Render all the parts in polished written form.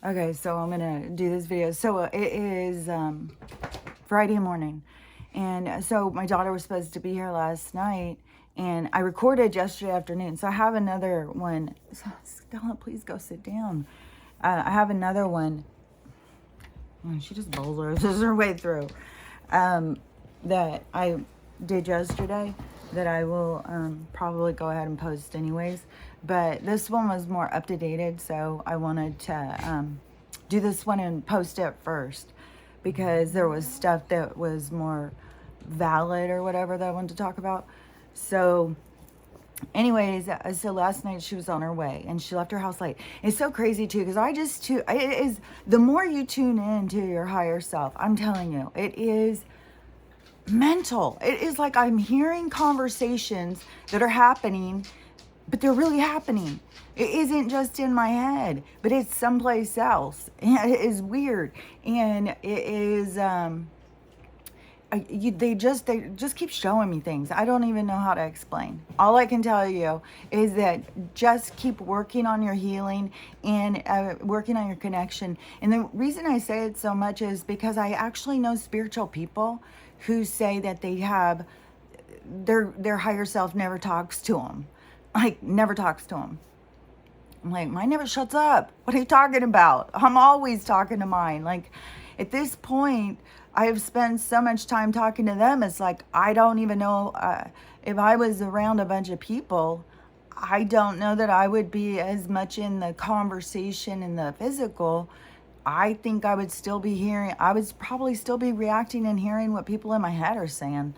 Okay, so I'm gonna do this video. So it is Friday morning, and so my daughter was supposed to be here last night, and I recorded yesterday afternoon. So I have another one. Stella, please go sit down. I have another one. Oh, she just bulldozes her way through. That I did yesterday that I will probably go ahead and post anyways. But this one was more up to date, so I wanted to do this one and post it first because there was stuff that was more valid or whatever that I wanted to talk about. So anyways, so last night she was on her way and she left her house late. It's so crazy too because it is, the more you tune in to your higher self, I'm telling you, it is mental. It is like I'm hearing conversations that are happening, but they're really happening. It isn't just in my head, but it's someplace else. And it is weird. And it is they just keep showing me things. I don't even know how to explain. All I can tell you is that just keep working on your healing and working on your connection. And the reason I say it so much is because I actually know spiritual people who say that they have their higher self never talks to them, like never talks to them. I'm like, mine never shuts up. What are you talking about? I'm always talking to mine. Like, at this point, I have spent so much time talking to them. It's like, I don't even know if I was around a bunch of people, I don't know that I would be as much in the conversation and the physical. I think I would still be hearing, I would probably still be reacting and hearing what people in my head are saying.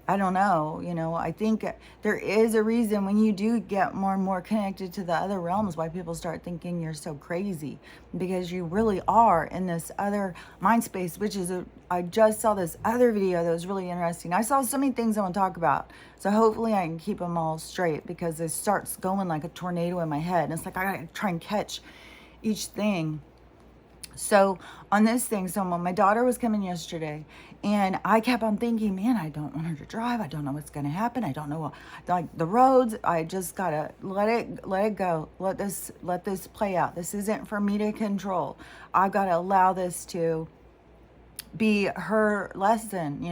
I don't know, I think there is a reason when you do get more and more connected to the other realms why people start thinking you're so crazy, because you really are in this other mind space, which is I just saw this other video that was really interesting. I saw so many things I want to talk about. So hopefully I can keep them all straight because it starts going like a tornado in my head. And it's like I got to try and catch each thing. So on this thing, so my daughter was coming yesterday and I kept on thinking, man, I don't want her to drive. I don't know what's going to happen. I don't know, like the roads. I just got to let it go. Let this play out. This isn't for me to control. I've got to allow this to be her lesson.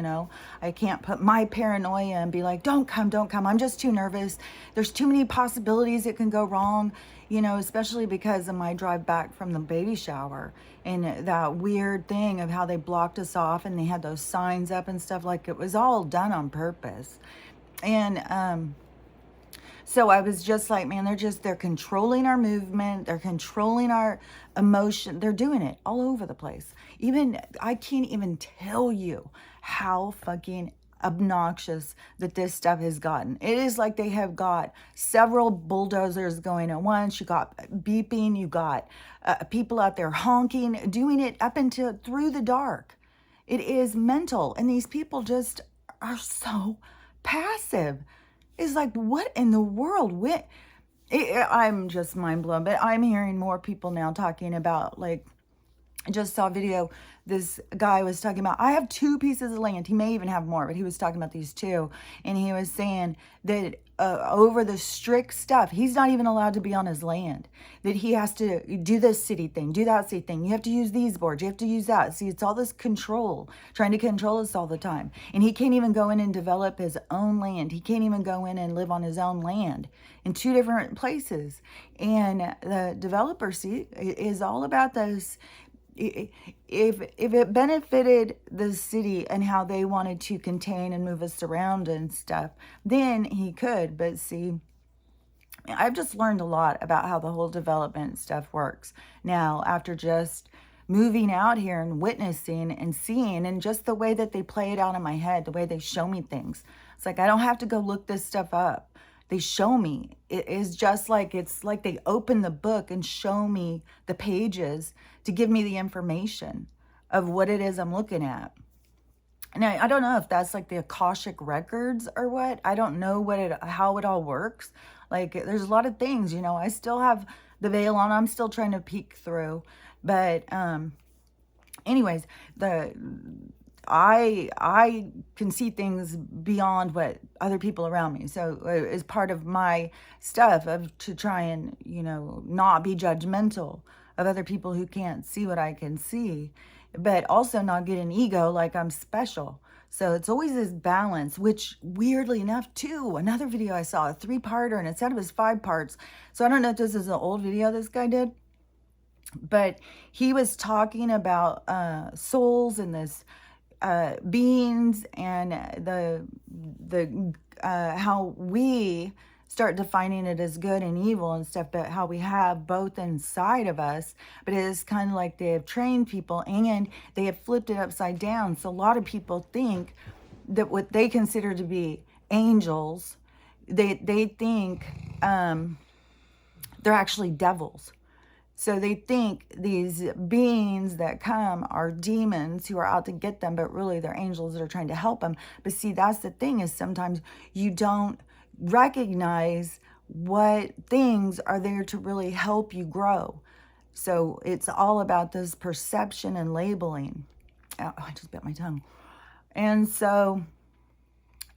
I can't put my paranoia and be like, don't come. I'm just too nervous. There's too many possibilities it can go wrong, especially because of my drive back from the baby shower and that weird thing of how they blocked us off and they had those signs up and stuff. Like, it was all done on purpose. And so I was just like, man, they're controlling our movement. They're controlling our emotion. They're doing it all over the place. Even, I can't even tell you how fucking obnoxious that this stuff has gotten. It is like they have got several bulldozers going at once. You got beeping. You got people out there honking, doing it up until through the dark. It is mental. And these people just are so passive. It's like, what in the world? I'm just mind blown. But I'm hearing more people now talking about, like, I just saw a video. This guy was talking about, I have 2 pieces of land. He may even have more, but he was talking about these 2. And he was saying that over the strict stuff, he's not even allowed to be on his land. That he has to do this city thing, do that city thing. You have to use these boards. You have to use that. See, it's all this control, trying to control us all the time. And he can't even go in and develop his own land. He can't even go in and live on his own land in 2 different places. And the developer, is all about this. If it benefited the city and how they wanted to contain and move us around and stuff, then he could. But see, I've just learned a lot about how the whole development stuff works now after just moving out here and witnessing and seeing, and just the way that they play it out in my head, the way they show me things. It's like I don't have to go look this stuff up. They show me. It is just like, it's like they open the book and show me the pages to give me the information of what it is I'm looking at. And I don't know if that's like the Akashic records or what. I don't know how it all works. Like, there's a lot of things, I still have the veil on. I'm still trying to peek through. But anyways, I can see things beyond what other people around me. So it's part of my stuff to try and, not be judgmental of other people who can't see what I can see, but also not get an ego like I'm special. So it's always this balance, which weirdly enough, too, another video I saw, a 3-parter, and it said it was 5 parts. So I don't know if this is an old video this guy did, but he was talking about souls and this beings and the how we start defining it as good and evil and stuff, but how we have both inside of us. But it is kind of like they have trained people and they have flipped it upside down. So a lot of people think that what they consider to be angels, they think they're actually devils. So they think these beings that come are demons who are out to get them, but really they're angels that are trying to help them. But see, that's the thing, is sometimes you don't recognize what things are there to really help you grow. So it's all about this perception and labeling. Oh, I just bit my tongue. And so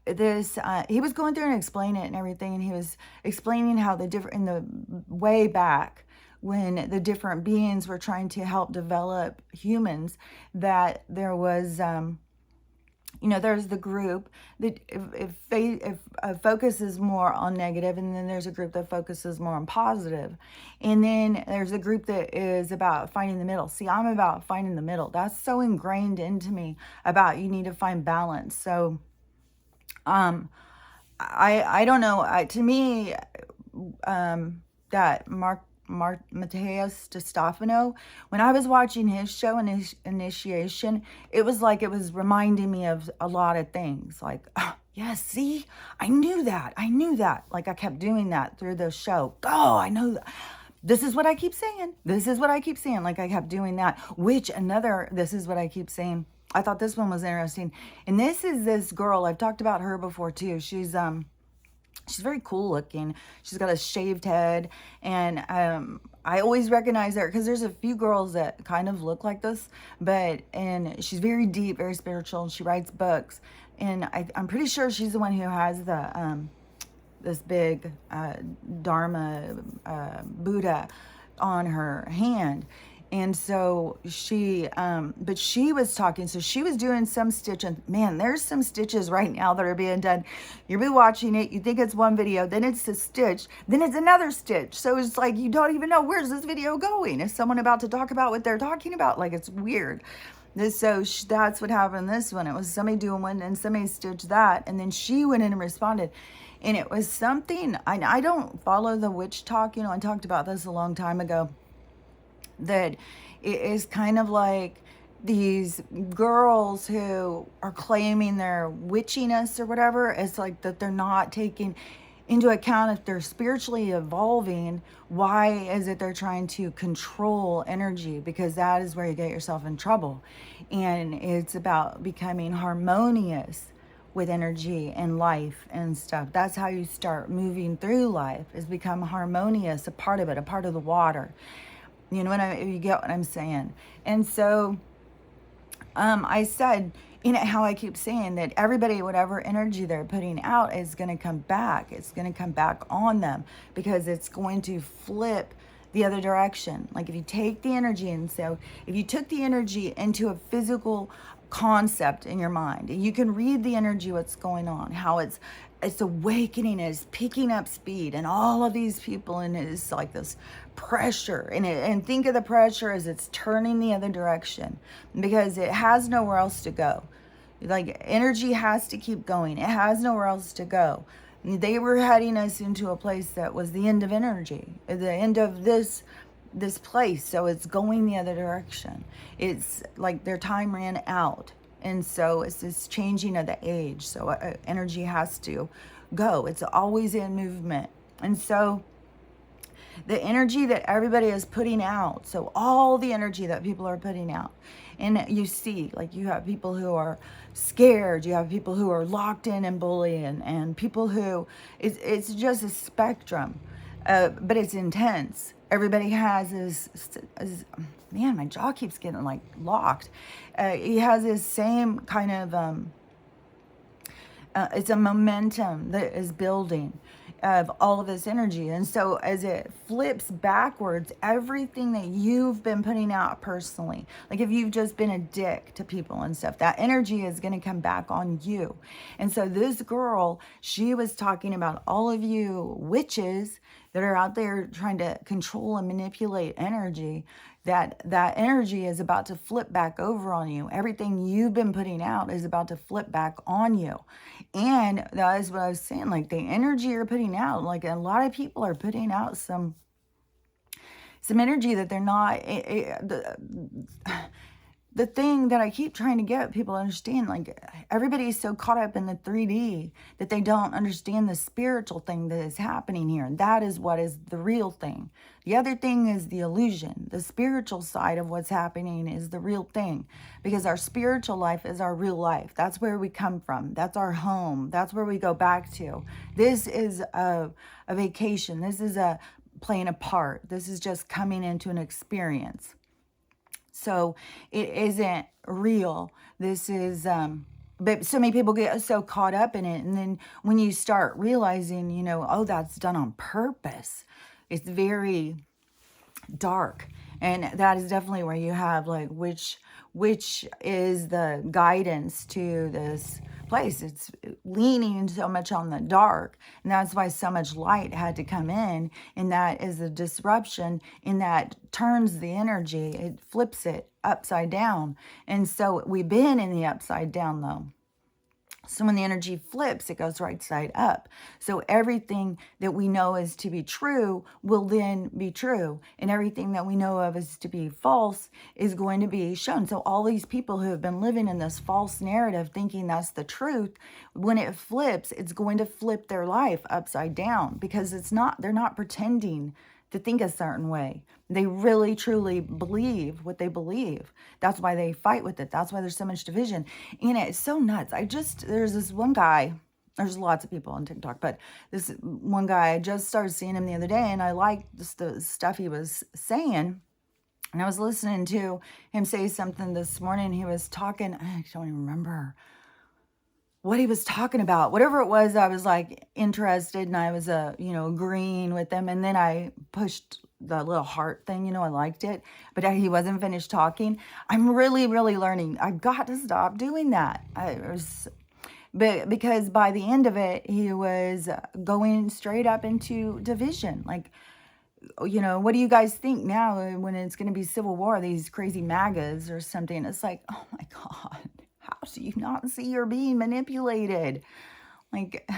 this he was going through and explaining it and everything, and he was explaining how the different, in the way back when the different beings were trying to help develop humans, that there was there's the group that if focuses more on negative, and then there's a group that focuses more on positive, and then there's a group that is about finding the middle. See, I'm about finding the middle. That's so ingrained into me, about you need to find balance. So I don't know. To me, that Mateus DeStefano, when I was watching his show and his initiation, it was like it was reminding me of a lot of things. Like, oh, yes, see, I knew that. Like I kept doing that through the show. Oh, I know that. This is what I keep saying. Like I kept doing that. This is what I keep saying. I thought this one was interesting. And this is this girl. I've talked about her before too. She's very cool looking. She's got a shaved head, and I always recognize her because there's a few girls that kind of look like this, and she's very deep, very spiritual, and she writes books, and I'm pretty sure she's the one who has the this big Dharma Buddha on her hand. And so but she was talking, so she was doing some stitching. Man, there's some stitches right now that are being done. You'll be watching it, you think it's one video, then it's a stitch, then it's another stitch. So it's like, you don't even know, where's this video going? Is someone about to talk about what they're talking about? Like, it's weird. So that's what happened in this one. It was somebody doing one, and somebody stitched that, and then she went in and responded. And it was something, I don't follow the witch talk, I talked about this a long time ago, that it is kind of like these girls who are claiming their witchiness or whatever. It's like that they're not taking into account, if they're spiritually evolving, why is it they're trying to control energy? Because that is where you get yourself in trouble. And it's about becoming harmonious with energy and life and stuff. That's how you start moving through life, is become harmonious, a part of it, a part of the water. You get what I'm saying? And so I said, how I keep saying that everybody, whatever energy they're putting out is going to come back. It's going to come back on them, because it's going to flip the other direction. Like if you take the energy, and so if you took the energy into a physical concept in your mind, and you can read the energy, what's going on, how it's awakening, it's picking up speed, and all of these people, and it's like this pressure, and think of the pressure as it's turning the other direction, because it has nowhere else to go. Like, energy has to keep going. It has nowhere else to go. They were heading us into a place that was the end of energy, the end of this place. So it's going the other direction. It's like their time ran out. And so it's this changing of the age. So energy has to go. It's always in movement. And so the energy that everybody is putting out, so all the energy that people are putting out, and you see, like, you have people who are scared, you have people who are locked in and bullying, and people who, it's just a spectrum, but it's intense. Everybody has this, man, my jaw keeps getting like locked. He has this same kind of, it's a momentum that is building. of all of this energy. And so as it flips backwards, everything that you've been putting out personally, like if you've just been a dick to people and stuff, that energy is going to come back on you. And so this girl, she was talking about all of you witches that are out there trying to control and manipulate energy, that energy is about to flip back over on you. Everything you've been putting out is about to flip back on you. And that is what I was saying, like the energy you're putting out, like a lot of people are putting out some energy that they're not the thing that I keep trying to get people to understand, like everybody's so caught up in the 3D that they don't understand the spiritual thing that is happening here. And that is what is the real thing. The other thing is the illusion. The spiritual side of what's happening is the real thing, because our spiritual life is our real life. That's where we come from. That's our home. That's where we go back to. This is a vacation. This is a playing a part. This is just coming into an experience. So it isn't real. This is, but so many people get so caught up in it. And then when you start realizing, you know, oh, that's done on purpose, it's very dark. And that is definitely where you have like, which is the guidance to this place. It's leaning so much on the dark, and that's why so much light had to come in, and that is a disruption, and that turns the energy, it flips it upside down. And so we've been in the upside down though. So when the energy flips, it goes right side up. So everything that we know is to be true will then be true. And everything that we know of as to be false is going to be shown. So all these people who have been living in this false narrative thinking that's the truth, when it flips, it's going to flip their life upside down, because it's not, they're not pretending to think a certain way. They really truly believe what they believe. That's why they fight with it. That's why there's so much division. And it's so nuts. There's this one guy, there's lots of people on TikTok, but this one guy, I just started seeing him the other day, and I liked the stuff he was saying. And I was listening to him say something this morning. He was talking, I don't even remember what he was talking about. Whatever it was, I was like interested, and I was agreeing with them. And then I pushed the little heart thing, I liked it, but he wasn't finished talking. I'm really, really learning. I've got to stop doing that. But because by the end of it, he was going straight up into division. Like, what do you guys think now when it's going to be civil war, these crazy MAGAs or something? It's like, oh my God. How do you not see you're being manipulated? Like,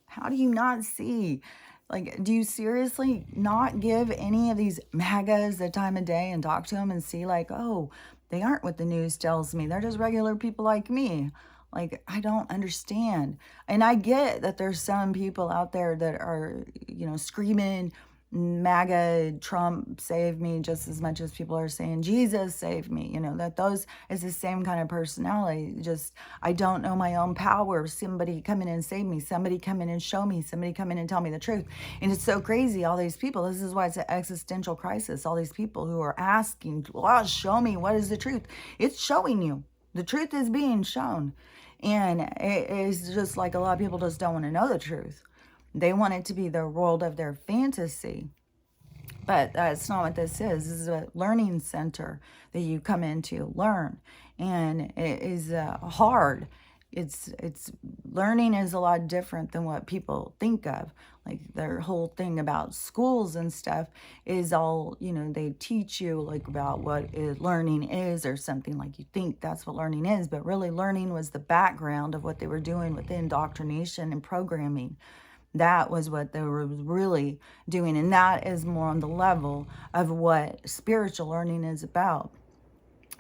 how do you not see? Like, do you seriously not give any of these MAGAs the time of day and talk to them and see like, oh, they aren't what the news tells me. They're just regular people like me. Like, I don't understand. And I get that there's some people out there that are, screaming MAGA, Trump save me, just as much as people are saying Jesus save me, that those is the same kind of personality. Just, I don't know my own power. Somebody come in and save me. Somebody come in and show me. Somebody come in and tell me the truth. And it's so crazy, all these people. This is why it's an existential crisis. All these people who are asking, well, show me, what is the truth? It's showing you. The truth is being shown. And it is just like a lot of people just don't want to know the truth. They want it to be the world of their fantasy. But that's not what this is. This is a learning center that you come in to learn. And it is hard. It's learning is a lot different than what people think of. Like their whole thing about schools and stuff is all, they teach you like about what learning is or something, like you think that's what learning is. But really learning was the background of what they were doing with indoctrination and programming. That was what they were really doing. And that is more on the level of what spiritual learning is about.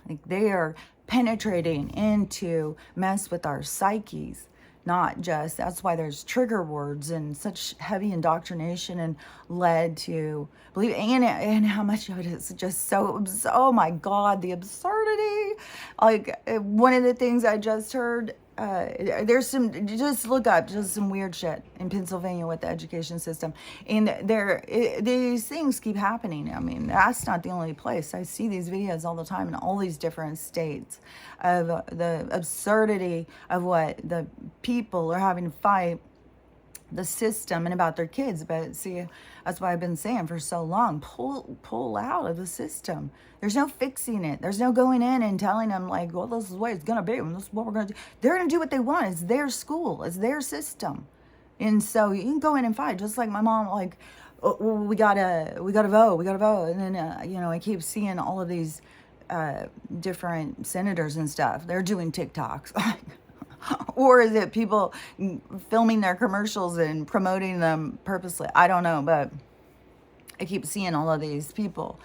Like they are penetrating into mess with our psyches, not just, that's why there's trigger words and such heavy indoctrination and led to believe, and how much of it is just so, oh my God, the absurdity. Like one of the things I just heard, there's some, just look up just some weird shit in Pennsylvania with the education system, and these things keep happening. I mean, that's not the only place. I see these videos all the time in all these different states of the absurdity of what the people are having to fight the system and about their kids. But see, that's why I've been saying for so long, pull out of the system. There's no fixing it. There's no going in and telling them like, well, this is the way it's gonna be, and this is what we're gonna do. They're gonna do what they want. It's their school, it's their system. And so you can go in and fight, just like my mom, like, oh, well, we gotta vote, and then I keep seeing all of these different senators and stuff. They're doing TikToks. Or is it people filming their commercials and promoting them purposely? I don't know, but I keep seeing all of these people,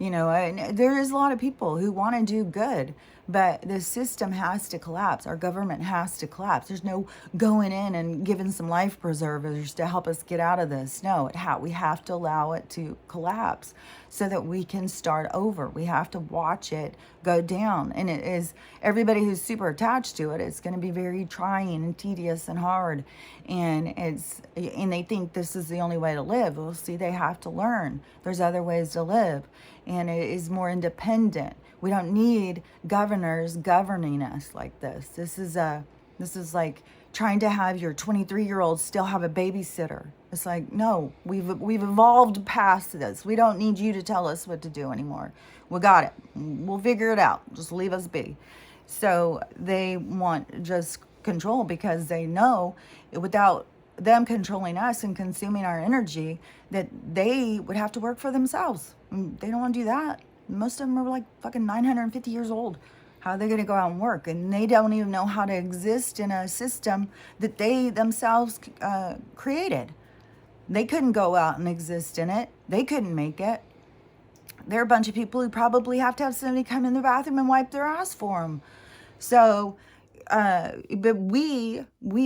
and there is a lot of people who want to do good, but the system has to collapse. Our government has to collapse. There's no going in and giving some life preservers to help us get out of this. No, we have to allow it to collapse so that we can start over. We have to watch it go down. And it is, everybody who's super attached to it, it's going to be very trying and tedious and hard. And they think this is the only way to live. Well, see, they have to learn. There's other ways to live. And it is more independent. We don't need governors governing us like this. This is like trying to have your 23-year-old still have a babysitter. It's like, no, we've evolved past this. We don't need you to tell us what to do anymore. We got it. We'll figure it out. Just leave us be. So they want just control because they know without them controlling us and consuming our energy that they would have to work for themselves. They don't want to do that. Most of them are like fucking 950 years old. How are they going to go out and work? And they don't even know how to exist in a system that they themselves created. They couldn't go out and exist in it. They couldn't make it. There are a bunch of people who probably have to have somebody come in the bathroom and wipe their ass for them. So, but we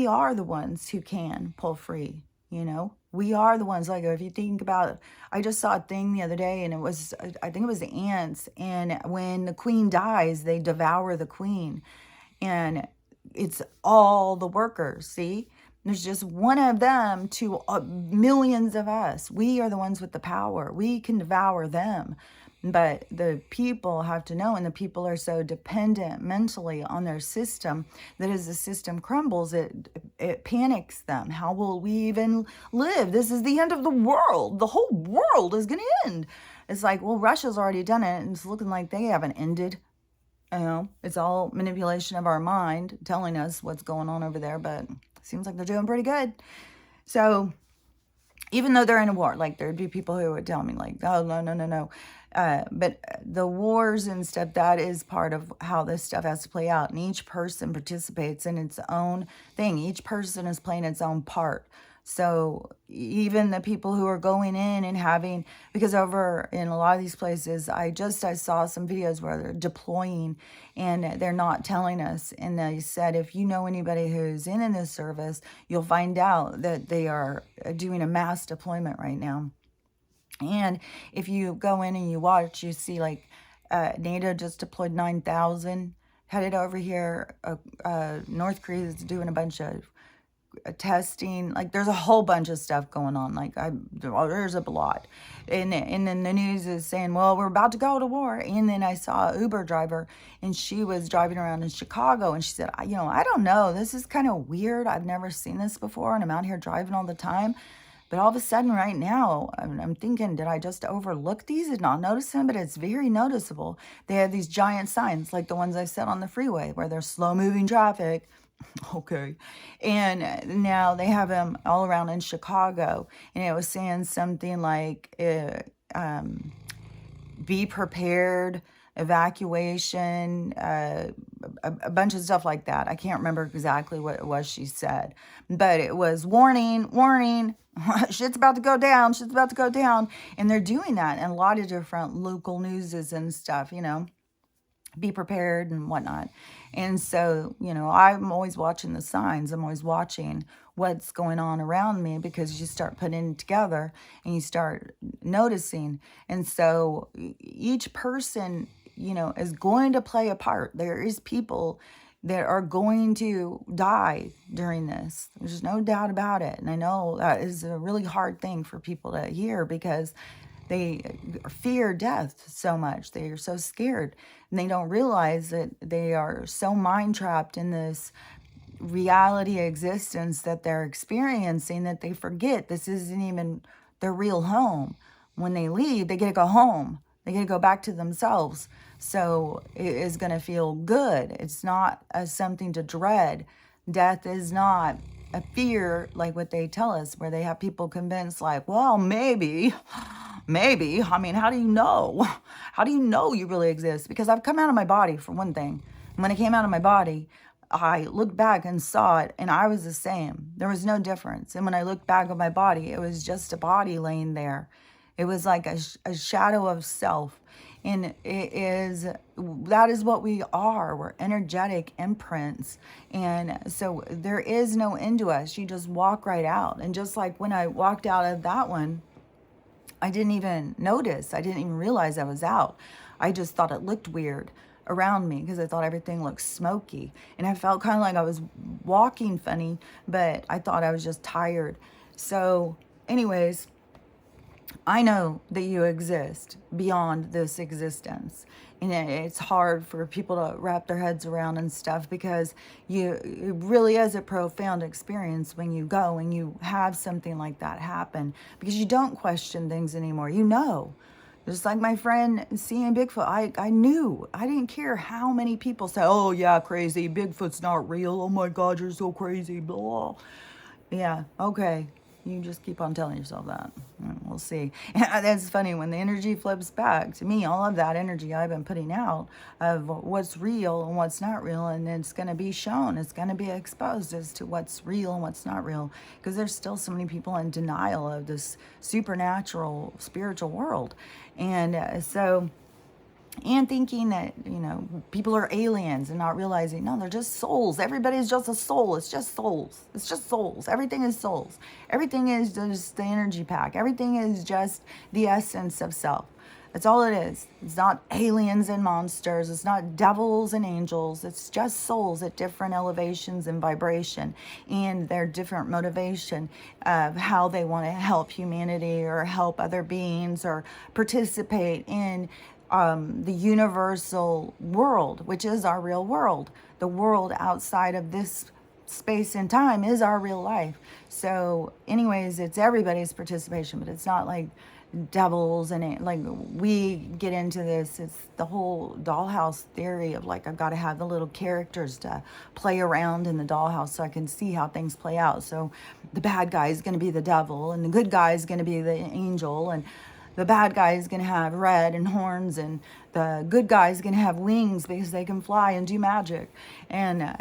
are the ones who can pull free, We are the ones, like, if you think about, I just saw a thing the other day, and I think it was the ants, and when the queen dies, they devour the queen, and it's all the workers, see? There's just one of them to millions of us. We are the ones with the power. We can devour them. But the people have to know, and the people are so dependent mentally on their system that as the system crumbles, it panics them. How will we even live? This is the end of the world. The whole world is going to end. It's like, well, Russia's already done it, and it's looking like they haven't ended. It's all manipulation of our mind telling us what's going on over there, but it seems like they're doing pretty good. So even though they're in a war, like there'd be people who would tell me like, oh, no. But the wars and stuff, that is part of how this stuff has to play out. And each person participates in its own thing. Each person is playing its own part. So even the people who are going in and having, because over in a lot of these places, I saw some videos where they're deploying and they're not telling us. And they said, if you know anybody who's in this service, you'll find out that they are doing a mass deployment right now. And if you go in and you watch, you see like NATO just deployed 9,000, headed over here. North Korea is doing a bunch of testing. Like there's a whole bunch of stuff going on. Like there's a lot. And then the news is saying, well, we're about to go to war. And then I saw an Uber driver, and she was driving around in Chicago, and she said, I don't know. This is kind of weird. I've never seen this before, and I'm out here driving all the time. But all of a sudden right now, I'm thinking, did I just overlook these and not notice them? But it's very noticeable. They have these giant signs, like the ones I set on the freeway, where there's slow-moving traffic. Okay. And now they have them all around in Chicago. And it was saying something like, be prepared, evacuation, a bunch of stuff like that. I can't remember exactly what it was she said, but it was warning, shit's about to go down, And they're doing that in a lot of different local newses and stuff, be prepared and whatnot. And so, I'm always watching the signs. I'm always watching what's going on around me, because you start putting it together and you start noticing. And so each person, is going to play a part. There is people that are going to die during this. There's no doubt about it. And I know that is a really hard thing for people to hear, because they fear death so much. They are so scared, and they don't realize that they are so mind trapped in this reality existence that they're experiencing, that they forget this isn't even their real home. When they leave, they get to go home. They get to go back to themselves. So it is going to feel good. It's not something to dread. Death is not a fear like what they tell us, where they have people convinced, like, well, maybe. I mean, how do you know? How do you know you really exist? Because I've come out of my body, for one thing. And when I came out of my body, I looked back and saw it, and I was the same. There was no difference. And when I looked back at my body, it was just a body laying there. It was like a shadow of self. And that is what we are. We're energetic imprints. And so there is no end to us. You just walk right out. And just like when I walked out of that one, I didn't even notice. I didn't even realize I was out. I just thought it looked weird around me because I thought everything looked smoky. And I felt kind of like I was walking funny, but I thought I was just tired. So, anyways, I know that you exist beyond this existence. And it's hard for people to wrap their heads around and stuff, because it really is a profound experience when you go and you have something like that happen, because you don't question things anymore. You know. Just like my friend seeing Bigfoot, I knew. I didn't care how many people say, oh yeah, crazy, Bigfoot's not real, oh my God, you're so crazy, blah. Yeah, okay. You just keep on telling yourself that. We'll see. That's funny. When the energy flips back to me, all of that energy I've been putting out of what's real and what's not real, and it's going to be shown. It's going to be exposed as to what's real and what's not real, because there's still so many people in denial of this supernatural spiritual world. And and thinking that, people are aliens and not realizing, no, they're just souls. Everybody's just a soul. It's just souls. It's just souls. Everything is souls. Everything is just the energy pack. Everything is just the essence of self. That's all it is. It's not aliens and monsters. It's not devils and angels. It's just souls at different elevations and vibration, and their different motivation of how they want to help humanity or help other beings or participate in the universal world, which is our real world. The world outside of this space and time is our real life. So anyways, it's everybody's participation, but it's not like devils and it, like we get into this. It's the whole dollhouse theory of like, I've got to have the little characters to play around in the dollhouse so I can see how things play out. So the bad guy is going to be the devil and the good guy is going to be the angel, and the bad guy is going to have red and horns, and the good guy is going to have wings because they can fly and do magic. And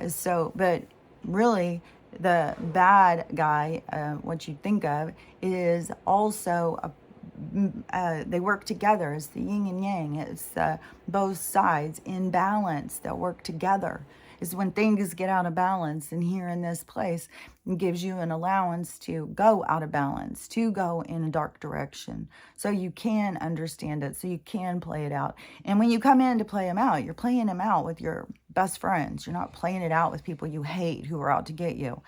but really, the bad guy, what you think of, is also they work together. It's the yin and yang. It's both sides in balance that work together. Is when things get out of balance, and here in this place, it gives you an allowance to go out of balance, to go in a dark direction, so you can understand it, so you can play it out. And when you come in to play them out, you're playing them out with your best friends. You're not playing it out with people you hate who are out to get you.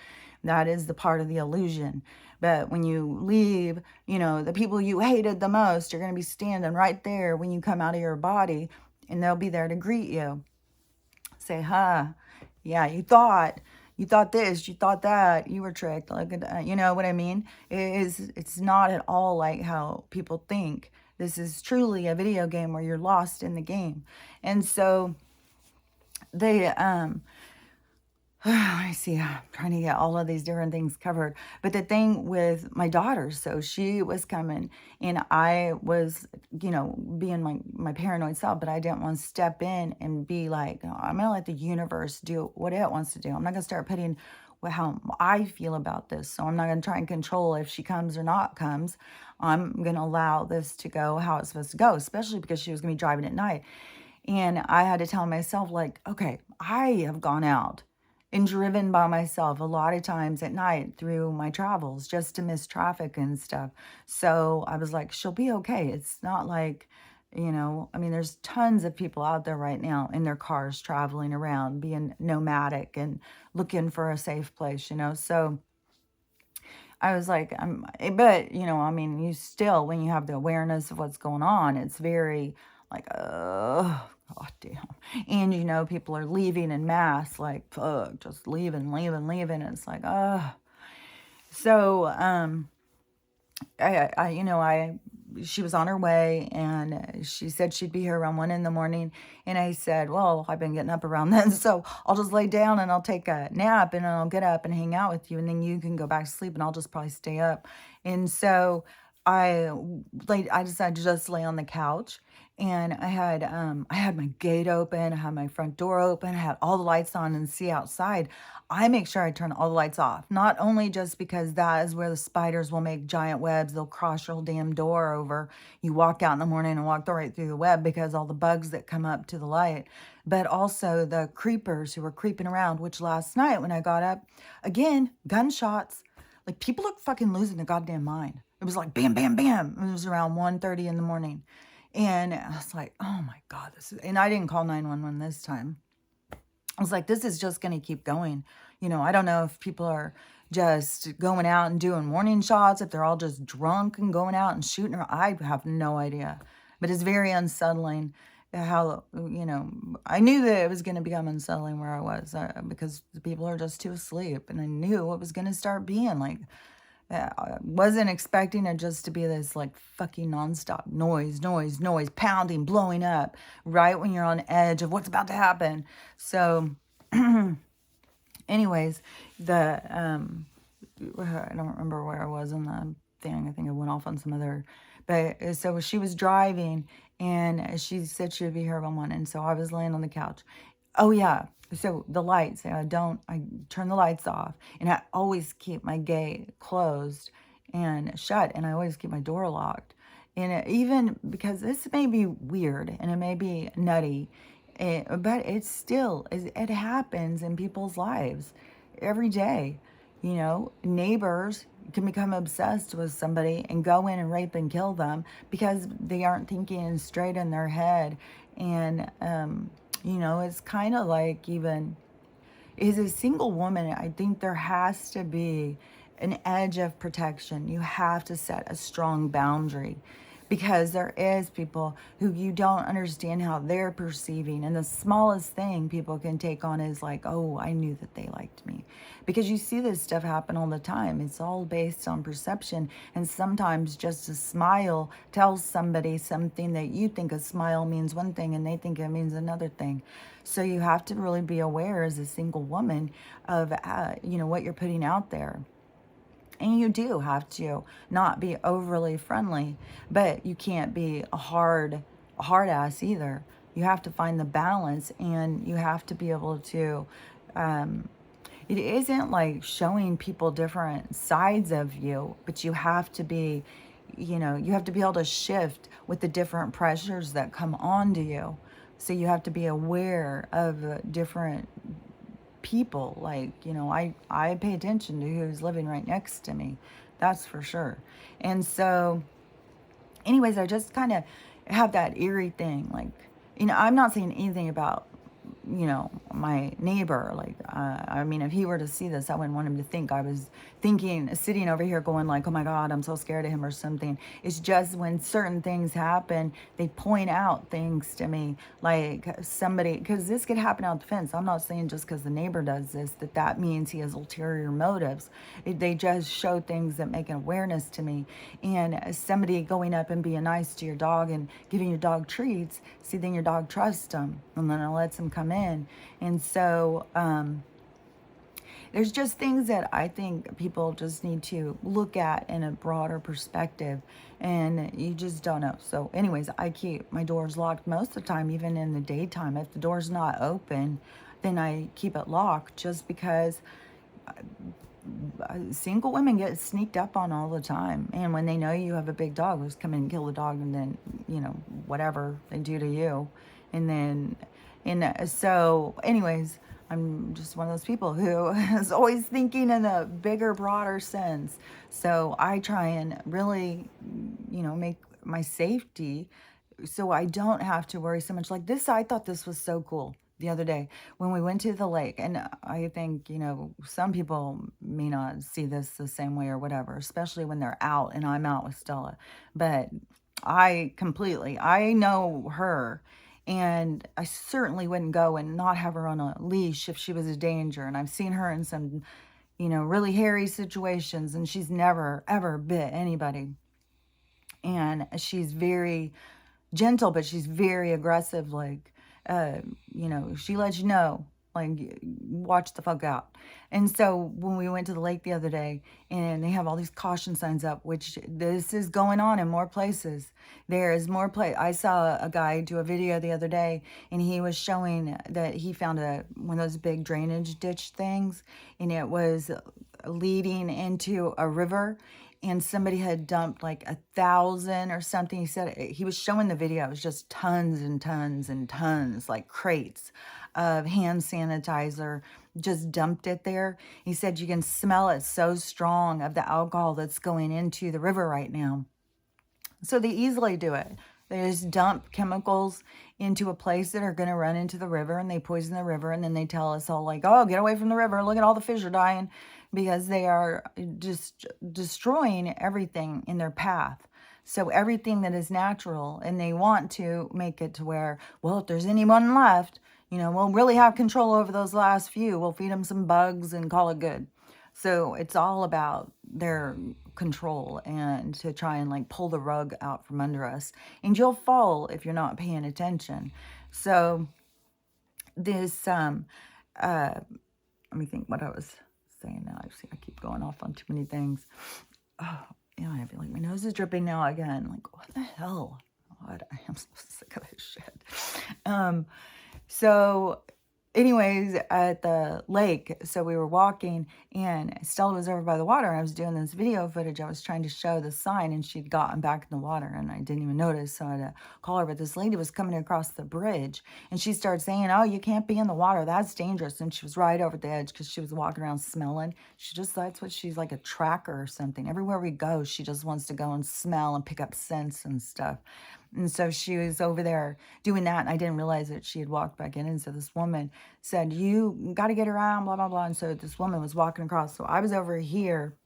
That is the part of the illusion. But when you leave, the people you hated the most are going to be standing right there when you come out of your body, and they'll be there to greet you. Say, yeah, you thought this, you thought that, you were tricked. Like, you know what I mean? It's not at all like how people think. This is truly a video game where you're lost in the game. And so they, I see, I'm trying to get all of these different things covered. But the thing with my daughter, so she was coming, and I was, being my paranoid self, but I didn't want to step in and be like, no, I'm going to let the universe do what it wants to do. I'm not going to start putting how I feel about this. So I'm not going to try and control if she comes or not comes. I'm going to allow this to go how it's supposed to go, especially because she was going to be driving at night. And I had to tell myself, like, okay, I have gone out and driven by myself a lot of times at night through my travels just to miss traffic and stuff. So I was like, she'll be okay. It's not like, there's tons of people out there right now in their cars traveling around, being nomadic and looking for a safe place, So I was like, but, you still, when you have the awareness of what's going on, it's very like, oh, God damn. And, people are leaving in mass, like, fuck, just leaving, leaving, leaving. And it's like, So, she was on her way, and she said she'd be here around 1 in the morning. And I said, well, I've been getting up around then, so I'll just lay down and I'll take a nap, and then I'll get up and hang out with you, and then you can go back to sleep, and I'll just probably stay up. And so I I decided to just lay on the couch, and I had my gate open, I had my front door open, I had all the lights on and see outside. I make sure I turn all the lights off, not only just because that is where the spiders will make giant webs. They'll cross your whole damn door over. You walk out in the morning and walk right through the web because all the bugs that come up to the light, but also the creepers who were creeping around, which last night when I got up, again, gunshots. Like, people are fucking losing their goddamn mind. It was like bam, bam, bam. It was around 1:30 in the morning. And I was like, oh my God, and I didn't call 911 this time. I was like, this is just going to keep going. I don't know if people are just going out and doing warning shots, if they're all just drunk and going out and shooting. I have no idea. But it's very unsettling how, I knew that it was going to become unsettling where I was because the people are just too asleep. And I knew it was going to start being like, I wasn't expecting it just to be this like fucking nonstop noise, noise, noise, pounding, blowing up right when you're on edge of what's about to happen. So, anyways, I don't remember where I was on the thing. I think I went off on some other, but so she was driving, and she said she would be here around 1, and so I was laying on the couch. Oh yeah. So the lights, I turn the lights off, and I always keep my gate closed and shut, and I always keep my door locked. And even because this may be weird and it may be nutty, but it happens in people's lives every day. Neighbors can become obsessed with somebody and go in and rape and kill them because they aren't thinking straight in their head. And, it's kind of like, even as a single woman, I think there has to be an edge of protection. You have to set a strong boundary because there is people who you don't understand how they're perceiving, and the smallest thing people can take on is like, oh, I knew that they liked me, because you see this stuff happen all the time. It's all based on perception, and sometimes just a smile tells somebody something that you think a smile means one thing and they think it means another thing. So you have to really be aware as a single woman of what you're putting out there. And you do have to not be overly friendly, but you can't be a hard ass either. You have to find the balance, and you have to be able to, it isn't like showing people different sides of you, but you have to be, you have to be able to shift with the different pressures that come onto you. So you have to be aware of different people. Like, I pay attention to who's living right next to me. That's for sure. And so, anyways, I just kind of have that eerie thing. Like, I'm not saying anything about, my neighbor. Like, I mean, if he were to see this, I wouldn't want him to think I was sitting over here going like, oh my God, I'm so scared of him or something. It's just when certain things happen, they point out things to me, like somebody, because this could happen out the fence. I'm not saying just because the neighbor does this, that means he has ulterior motives. They just show things that make an awareness to me. And somebody going up and being nice to your dog and giving your dog treats, see, then your dog trusts them, and then it lets him come in. And so there's just things that I think people just need to look at in a broader perspective, and you just don't know. So anyways, I keep my doors locked most of the time, even in the daytime. If the door's not open, then I keep it locked, just because single women get sneaked up on all the time. And when they know you have a big dog, just come in and kill the dog, and then, whatever they do to you. And then, so anyways, I'm just one of those people who is always thinking in a bigger, broader sense. So I try and really, make my safety so I don't have to worry so much. Like this, I thought this was so cool the other day when we went to the lake. And I think, some people may not see this the same way or whatever, especially when they're out and I'm out with Stella. But I know her. And I certainly wouldn't go and not have her on a leash if she was a danger. And I've seen her in some, really hairy situations, and she's never, ever bit anybody. And she's very gentle, but she's very aggressive. Like, she lets you know, like, watch the fuck out. And so when we went to the lake the other day, and they have all these caution signs up, which this is going on in more places. There is more place. I saw a guy do a video the other day, and he was showing that he found one of those big drainage ditch things, and it was leading into a river, and somebody had dumped like 1,000 or something. He said he was showing the video. It was just tons and tons and tons, like crates of hand sanitizer, just dumped it there. He said you can smell it so strong of the alcohol that's going into the river right now. So they easily do it. They just dump chemicals into a place that are going to run into the river, and they poison the river, and then they tell us all like, oh, get away from the river. Look at all the fish are dying, because they are just destroying everything in their path. So everything that is natural, and they want to make it to where, well, if there's anyone left, we'll really have control over those last few. We'll feed them some bugs and call it good. So it's all about their control and to try and like pull the rug out from under us. And you'll fall if you're not paying attention. So this, let me think what I was saying now. I keep going off on too many things. Oh, yeah, I feel like my nose is dripping now again. Like, what the hell? God, I am so sick of this shit. So anyways, at the lake, so we were walking, and Stella was over by the water, and I was doing this video footage. I was trying to show the sign, and she'd gotten back in the water, and I didn't even notice, so I had to call her. But this lady was coming across the bridge, and she started saying, oh, you can't be in the water. That's dangerous. And she was right over the edge because she was walking around smelling. That's what she's like, a tracker or something. Everywhere we go, she just wants to go and smell and pick up scents and stuff. And so she was over there doing that, and I didn't realize that she had walked back in. And so this woman said, you got to get around, blah, blah, blah. And so this woman was walking across. So I was over here,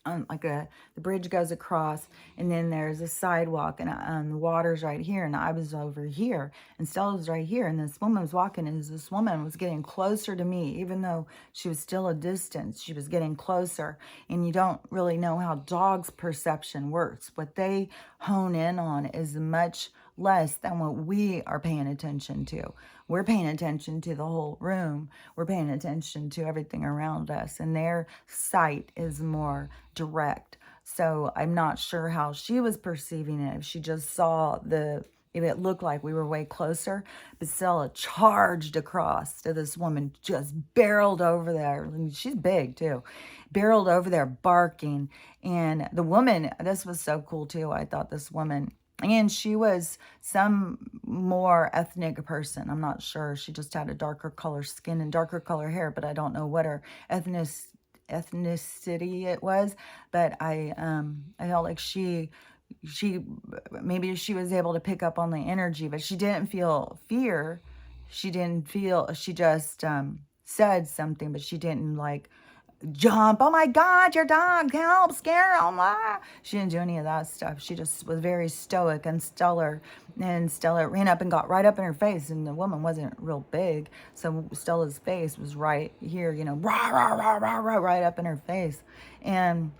the bridge goes across, and then there's a sidewalk, and the water's right here, and I was over here, and Stella was right here, and this woman was walking, and this woman was getting closer to me, even though she was still a distance. She was getting closer, and you don't really know how dogs' perception works. What they hone in on is much less than what we are paying attention to. We're paying attention to the whole room. We're paying attention to everything around us, and their sight is more direct. So I'm not sure how she was perceiving it. If she just saw if it looked like we were way closer, but Stella charged across to this woman, just barreled over there. And she's big too, barreled over there barking. And the woman, this was so cool too. I thought this woman, and she was some more ethnic person. I'm not sure. She just had a darker color skin and darker color hair, but I don't know what her ethnicity it was. But I felt like she maybe she was able to pick up on the energy, but she didn't feel fear. She just said something, but she didn't like jump, oh my God, your dog, help, scare him. Ah. She didn't do any of that stuff. She just was very stoic and stellar. And Stella ran up and got right up in her face, and the woman wasn't real big, so Stella's face was right here, rah, rah, rah, rah, rah, right up in her face. And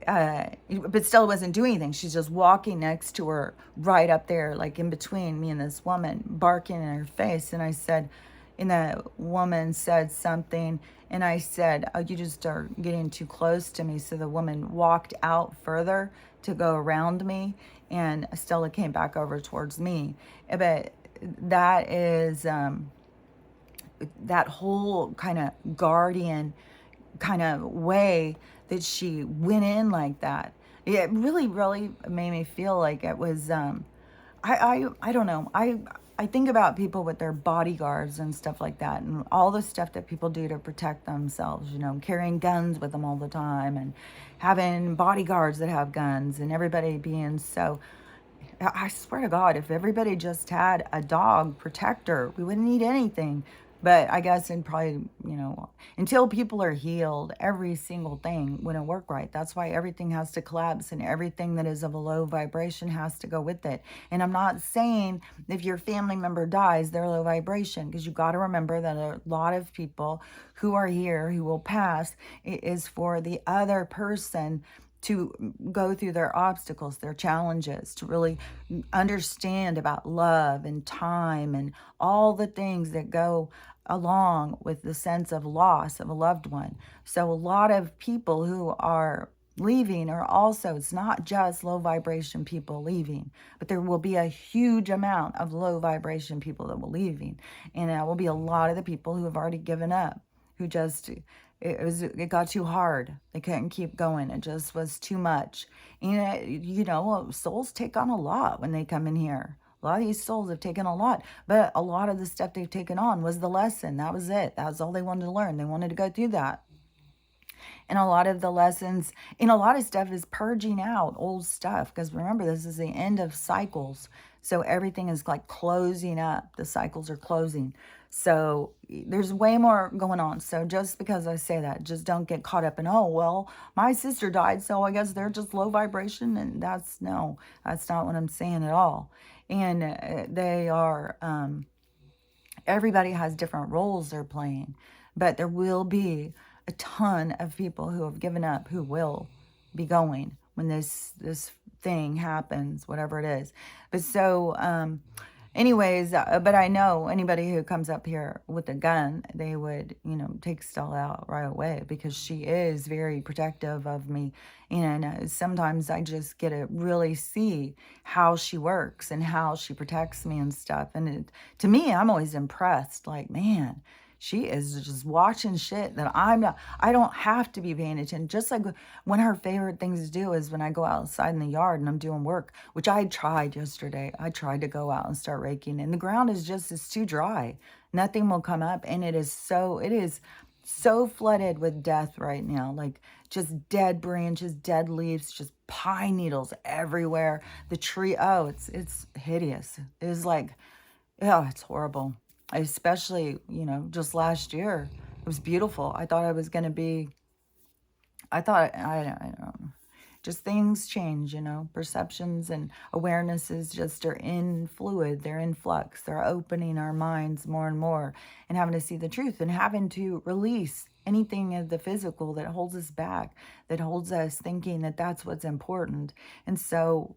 but Stella wasn't doing anything. She's just walking next to her, right up there, like in between me and this woman, barking in her face. And I said, and the woman said something, and I said, oh, you just are getting too close to me. So the woman walked out further to go around me, and Stella came back over towards me. But that is that whole kind of guardian kind of way that she went in like that. It really, really made me feel like it was, I don't know. I think about people with their bodyguards and stuff like that, and all the stuff that people do to protect themselves, carrying guns with them all the time, and having bodyguards that have guns, and everybody being so, I swear to God, if everybody just had a dog protector, we wouldn't need anything. But I guess in probably, until people are healed, every single thing wouldn't work right. That's why everything has to collapse and everything that is of a low vibration has to go with it. And I'm not saying if your family member dies, they're low vibration, because you got to remember that a lot of people who are here who will pass, it is for the other person to go through their obstacles, their challenges, to really understand about love and time and all the things that go along with the sense of loss of a loved one. So a lot of people who are leaving are also, it's not just low vibration people leaving, but there will be a huge amount of low vibration people that will leaving. And that will be a lot of the people who have already given up, who just it got too hard. They couldn't keep going. It just was too much. And souls take on a lot when they come in here. A lot of these souls have taken a lot, but a lot of the stuff they've taken on was the lesson. That was it. That was all they wanted to learn. They wanted to go through that. And a lot of the lessons and a lot of stuff is purging out old stuff, because remember, this is the end of cycles, so everything is like closing up. The cycles are closing, so there's way more going on. So just because I say that, just don't get caught up in, oh well, my sister died, so I guess they're just low vibration. And that's not what I'm saying at all. And they are everybody has different roles they're playing, but there will be a ton of people who have given up who will be going when this thing happens, whatever it is. But so anyways, but I know anybody who comes up here with a gun, they would, take Stella out right away, because she is very protective of me. And sometimes I just get to really see how she works and how she protects me and stuff. And to me, I'm always impressed. Like, man, she is just watching shit that I don't have to be paying attention. Just like one of her favorite things to do is when I go outside in the yard and I'm doing work, which I tried yesterday. I tried to go out and start raking, and the ground it's too dry. Nothing will come up. And it is so flooded with death right now. Like just dead branches, dead leaves, just pine needles everywhere. The tree, oh, it's hideous. It's like, oh, it's horrible. Especially, just last year. It was beautiful. I thought I was going to be, I don't know. Just things change, perceptions and awarenesses just are in fluid. They're in flux. They're opening our minds more and more and having to see the truth and having to release anything of the physical that holds us back, that holds us thinking that that's what's important. And so,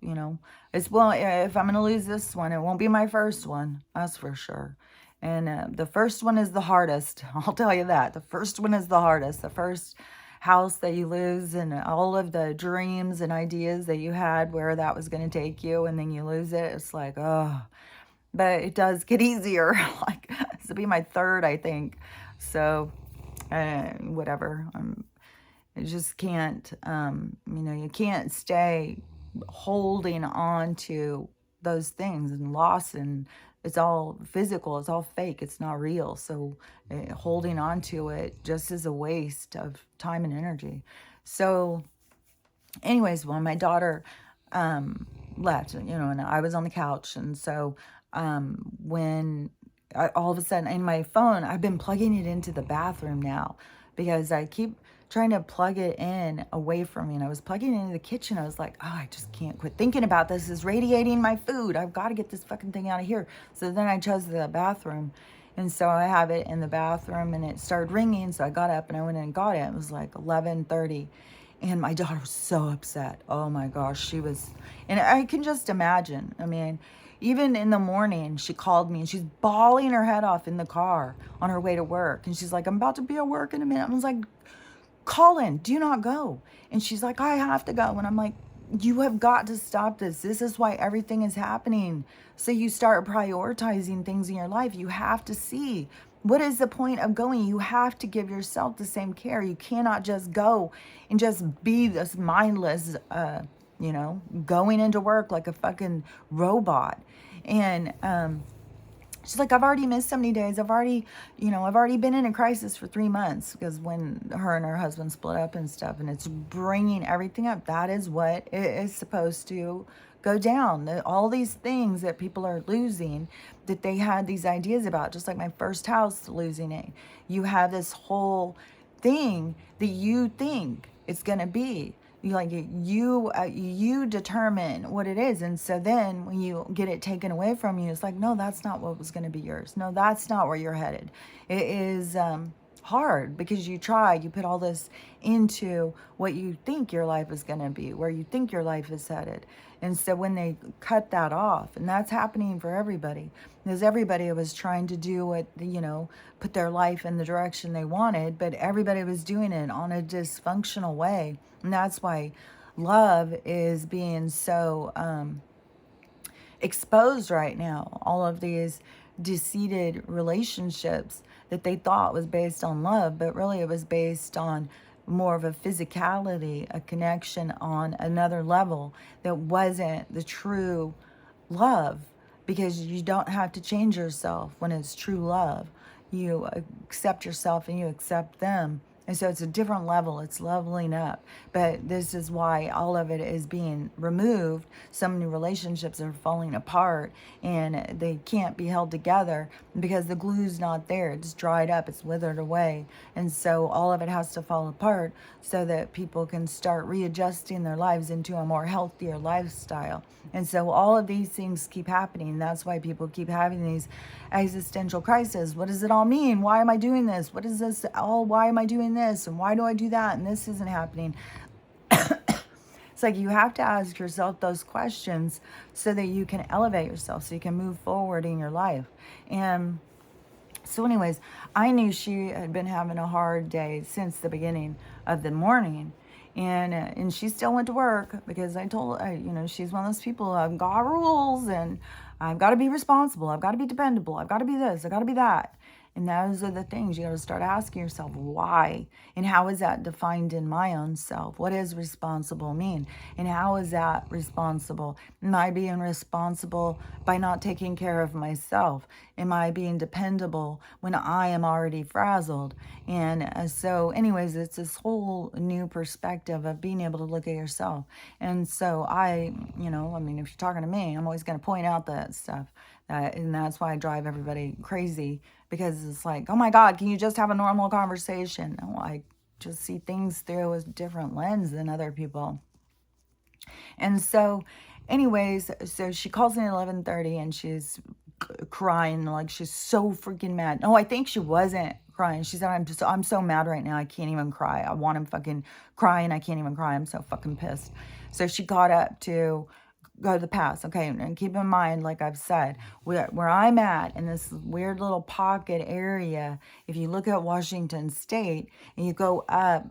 it's, well, if I'm going to lose this one, it won't be my first one. That's for sure. And the first one is the hardest. I'll tell you that. The first one is the hardest. The first house that you lose and all of the dreams and ideas that you had where that was going to take you, and then you lose it. It's like, oh, but it does get easier. Like, this will be my third, I think. So, whatever. You just can't, you can't stay holding on to those things and loss, and it's all physical, it's all fake, it's not real. So holding on to it just is a waste of time and energy. So anyways, when my daughter left, and I was on the couch, and so when all of a sudden in my phone, I've been plugging it into the bathroom now, because I keep trying to plug it in away from me. And I was plugging it into the kitchen. I was like, oh, I just can't quit thinking about this. It's radiating my food. I've got to get this fucking thing out of here. So then I chose the bathroom. And so I have it in the bathroom, and it started ringing. So I got up and I went in and got it. It was like 11:30. And my daughter was so upset. Oh my gosh, she was, and I can just imagine. I mean, even in the morning, she called me and she's bawling her head off in the car on her way to work. And she's like, I'm about to be at work in a minute. I was like, Colin, do not go. And she's like, I have to go. And I'm like, you have got to stop this. This is why everything is happening. So you start prioritizing things in your life. You have to see, what is the point of going? You have to give yourself the same care. You cannot just go and just be this mindless, going into work like a fucking robot. And She's like, I've already missed so many days. I've already been in a crisis for 3 months because when her and her husband split up and stuff, and it's bringing everything up. That is what it is supposed to go down. All these things that people are losing that they had these ideas about, just like my first house losing it. You have this whole thing that you think it's going to be. You determine what it is, and so then when you get it taken away from you, it's like, no, that's not what was going to be yours. No, that's not where you're headed. It is hard because you put all this into what you think your life is going to be, where you think your life is headed. And so when they cut that off, and that's happening for everybody, because everybody was trying to do what, put their life in the direction they wanted, but everybody was doing it on a dysfunctional way. And that's why love is being so exposed right now. All of these deceited relationships that they thought was based on love, but really it was based on more of a physicality, a connection on another level that wasn't the true love, because you don't have to change yourself when it's true love. You accept yourself and you accept them. And so it's a different level. It's leveling up. But this is why all of it is being removed. So many relationships are falling apart and they can't be held together because the glue's not there. It's dried up. It's withered away. And so all of it has to fall apart so that people can start readjusting their lives into a more healthier lifestyle. And so all of these things keep happening. That's why people keep having these existential crises. What does it all mean? Why am I doing this? What is this? Why am I doing this? And why do I do that? And this isn't happening. It's like you have to ask yourself those questions so that you can elevate yourself, so you can move forward in your life. And so anyways, I knew she had been having a hard day since the beginning of the morning. And she still went to work because I told her, she's one of those people, I've got rules and I've got to be responsible. I've got to be dependable. I've got to be this. I've got to be that. And those are the things you got to start asking yourself, why? And how is that defined in my own self? What does responsible mean? And how is that responsible? Am I being responsible by not taking care of myself? Am I being dependable when I am already frazzled? And so anyways, it's this whole new perspective of being able to look at yourself. And so if you're talking to me, I'm always going to point out that stuff. And that's why I drive everybody crazy, because it's like, oh my God, can you just have a normal conversation? No, I just see things through a different lens than other people. And so anyways, so she calls me at 11:30 and she's crying, like she's so freaking mad. No, I think she wasn't crying. She said, I'm so mad right now. I can't even cry. I want to fucking cry and I can't even cry. I'm so fucking pissed. So she got up to go to the pass. Okay, and keep in mind, like I've said, where I'm at in this weird little pocket area, if you look at Washington State and you go up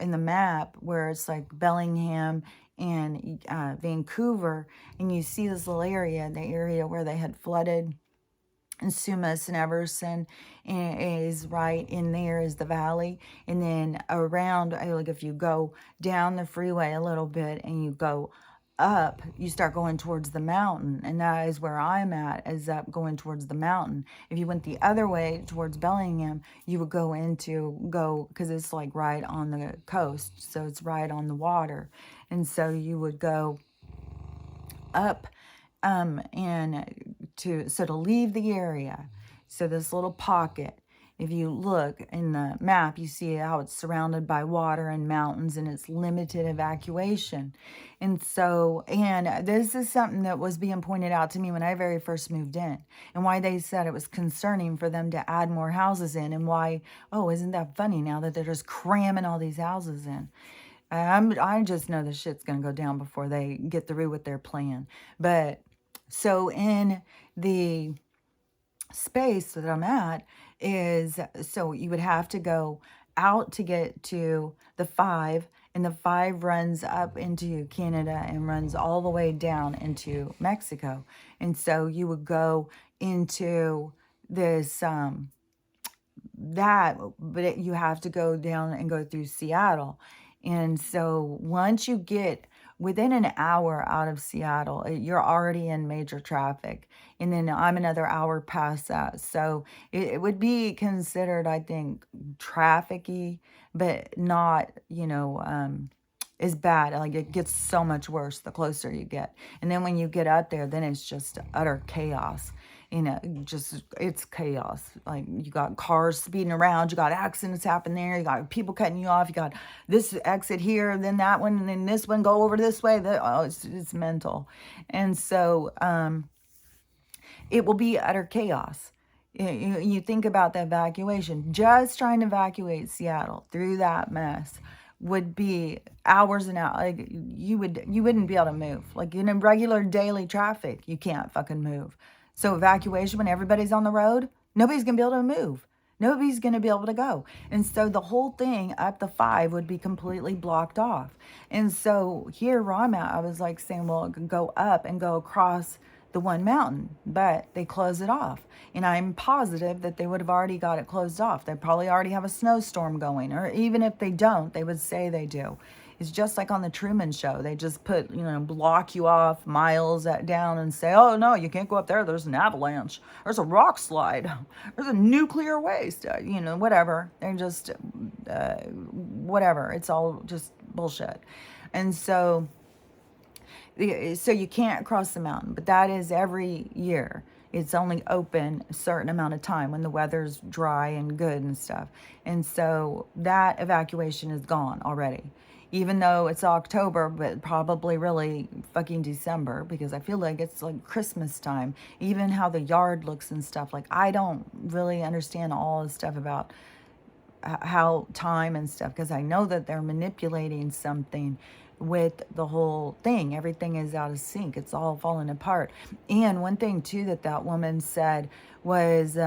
in the map where it's like Bellingham and Vancouver, and you see this little area, the area where they had flooded, and Sumas and Everson is right in there is the valley. And then around, like if you go down the freeway a little bit and you go up, you start going towards the mountain. And that is where I'm at, is up going towards the mountain. If you went the other way towards Bellingham, you would because it's like right on the coast. So it's right on the water. And so you would go up to leave the area, so this little pocket, if you look in the map, you see how it's surrounded by water and mountains and it's limited evacuation. And this is something that was being pointed out to me when I very first moved in, and why they said it was concerning for them to add more houses in, and why, oh, isn't that funny now that they're just cramming all these houses in. I just know the shit's going to go down before they get through with their plan. But so in the space that I'm at so you would have to go out to get to the 5, and the 5 runs up into Canada and runs all the way down into Mexico. And so you would go into this but you have to go down and go through Seattle. And so once you get within an hour out of Seattle, you're already in major traffic. And then I'm another hour past that. So it would be considered, I think, trafficy, but not, is bad. Like it gets so much worse the closer you get. And then when you get out there, then it's just utter chaos. Just it's chaos. Like you got cars speeding around, you got accidents happening there, you got people cutting you off, you got this exit here, then that one, and then this one go over this way. It's mental. And so it will be utter chaos. You think about the evacuation, just trying to evacuate Seattle through that mess would be hours and hours. Like you wouldn't be able to move. Like in a regular daily traffic, you can't fucking move. So evacuation, when everybody's on the road, nobody's gonna be able to move. Nobody's going to be able to go. And so the whole thing up the 5 would be completely blocked off. And so here where I'm at, I was like saying, well, it could go up and go across the one mountain, but they close it off. And I'm positive that they would have already got it closed off. They probably already have a snowstorm going, or even if they don't, they would say they do. It's just like on the Truman Show. They just put, block you off miles down and say, oh, no, you can't go up there. There's an avalanche. There's a rock slide. There's a nuclear waste. Whatever. They're just, whatever. It's all just bullshit. And so you can't cross the mountain, but that is every year. It's only open a certain amount of time when the weather's dry and good and stuff. And so that evacuation is gone already. Even though it's October, but probably really fucking December, because I feel like it's like Christmas time. Even how the yard looks and stuff. Like, I don't really understand all the stuff about how time and stuff, because I know that they're manipulating something with the whole thing. Everything is out of sync. It's all falling apart. And one thing too that woman said was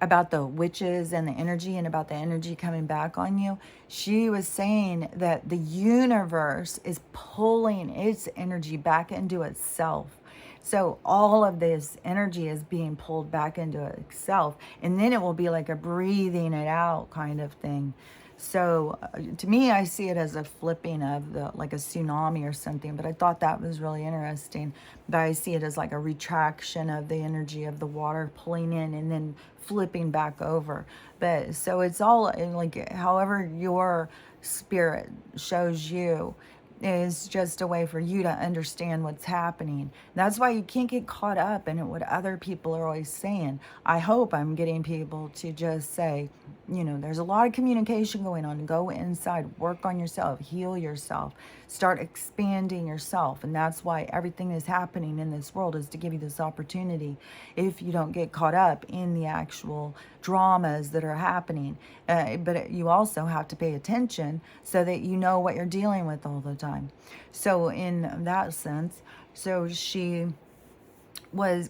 about the witches and the energy, and about the energy coming back on you. She was saying that the universe is pulling its energy back into itself. So all of this energy is being pulled back into itself, and then it will be like a breathing it out kind of thing. So to me, I see it as a flipping of like a tsunami or something, but I thought that was really interesting. But I see it as like a retraction of the energy of the water pulling in and then flipping back over. But so it's all like however your spirit shows you is just a way for you to understand what's happening. That's why you can't get caught up in what other people are always saying. I hope I'm getting people to just say, there's a lot of communication going on. Go inside, work on yourself, heal yourself, start expanding yourself. And that's why everything is happening in this world, is to give you this opportunity if you don't get caught up in the actual dramas that are happening. But you also have to pay attention so that you know what you're dealing with all the time. So in that sense, so she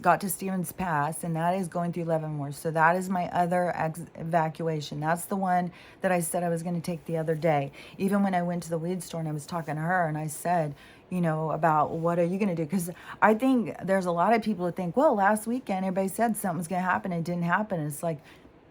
got to Stevens Pass, and that is going through Leavenworth. So that is my other evacuation. That's the one that I said I was going to take the other day. Even when I went to the weed store and I was talking to her, and I said, about what are you going to do? Because I think there's a lot of people who think, well, last weekend everybody said something was going to happen, and it didn't happen. And it's like,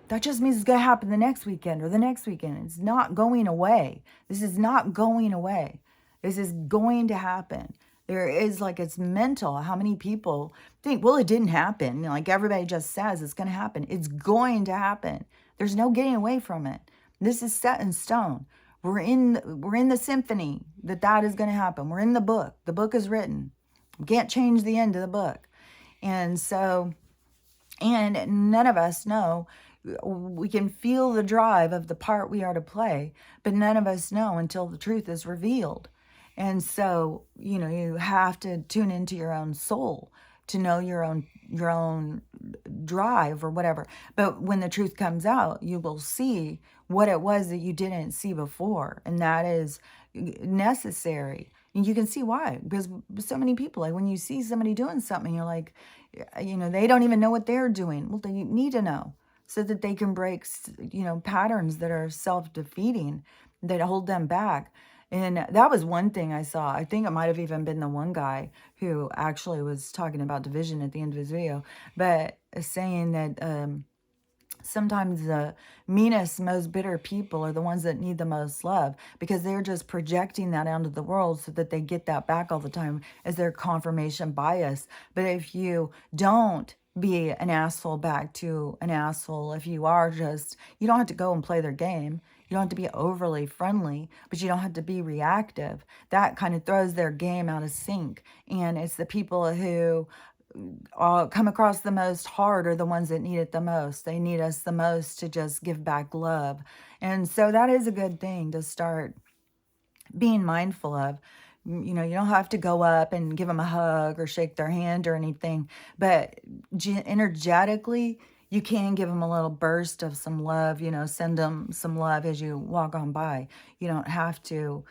that just means it's going to happen the next weekend or the next weekend. It's not going away. This is not going away. This is going to happen. There is it's mental. How many people think, well, it didn't happen. Like everybody just says it's going to happen. It's going to happen. There's no getting away from it. This is set in stone. We're in the symphony that is going to happen. We're in the book. The book is written. We can't change the end of the book. And so, and none of us know. We can feel the drive of the part we are to play, but none of us know until the truth is revealed. And so, you have to tune into your own soul to know your own drive or whatever. But when the truth comes out, you will see what it was that you didn't see before. And that is necessary. And you can see why, because so many people, like when you see somebody doing something, you're like, they don't even know what they're doing. Well, they need to know so that they can break, patterns that are self-defeating, that hold them back. And that was one thing I saw. I think it might have even been the one guy who actually was talking about division at the end of his video, but saying that sometimes the meanest, most bitter people are the ones that need the most love, because they're just projecting that out into the world so that they get that back all the time as their confirmation bias. But if you don't be an asshole back to an asshole, if you are just, you don't have to go and play their game. You don't have to be overly friendly, but you don't have to be reactive. That kind of throws their game out of sync. And it's the people who come across the most hard are the ones that need it the most. They need us the most to just give back love. And so that is a good thing to start being mindful of. You know, you don't have to go up and give them a hug or shake their hand or anything, but energetically, you can give them a little burst of some love, you know, send them some love as you walk on by. You don't have to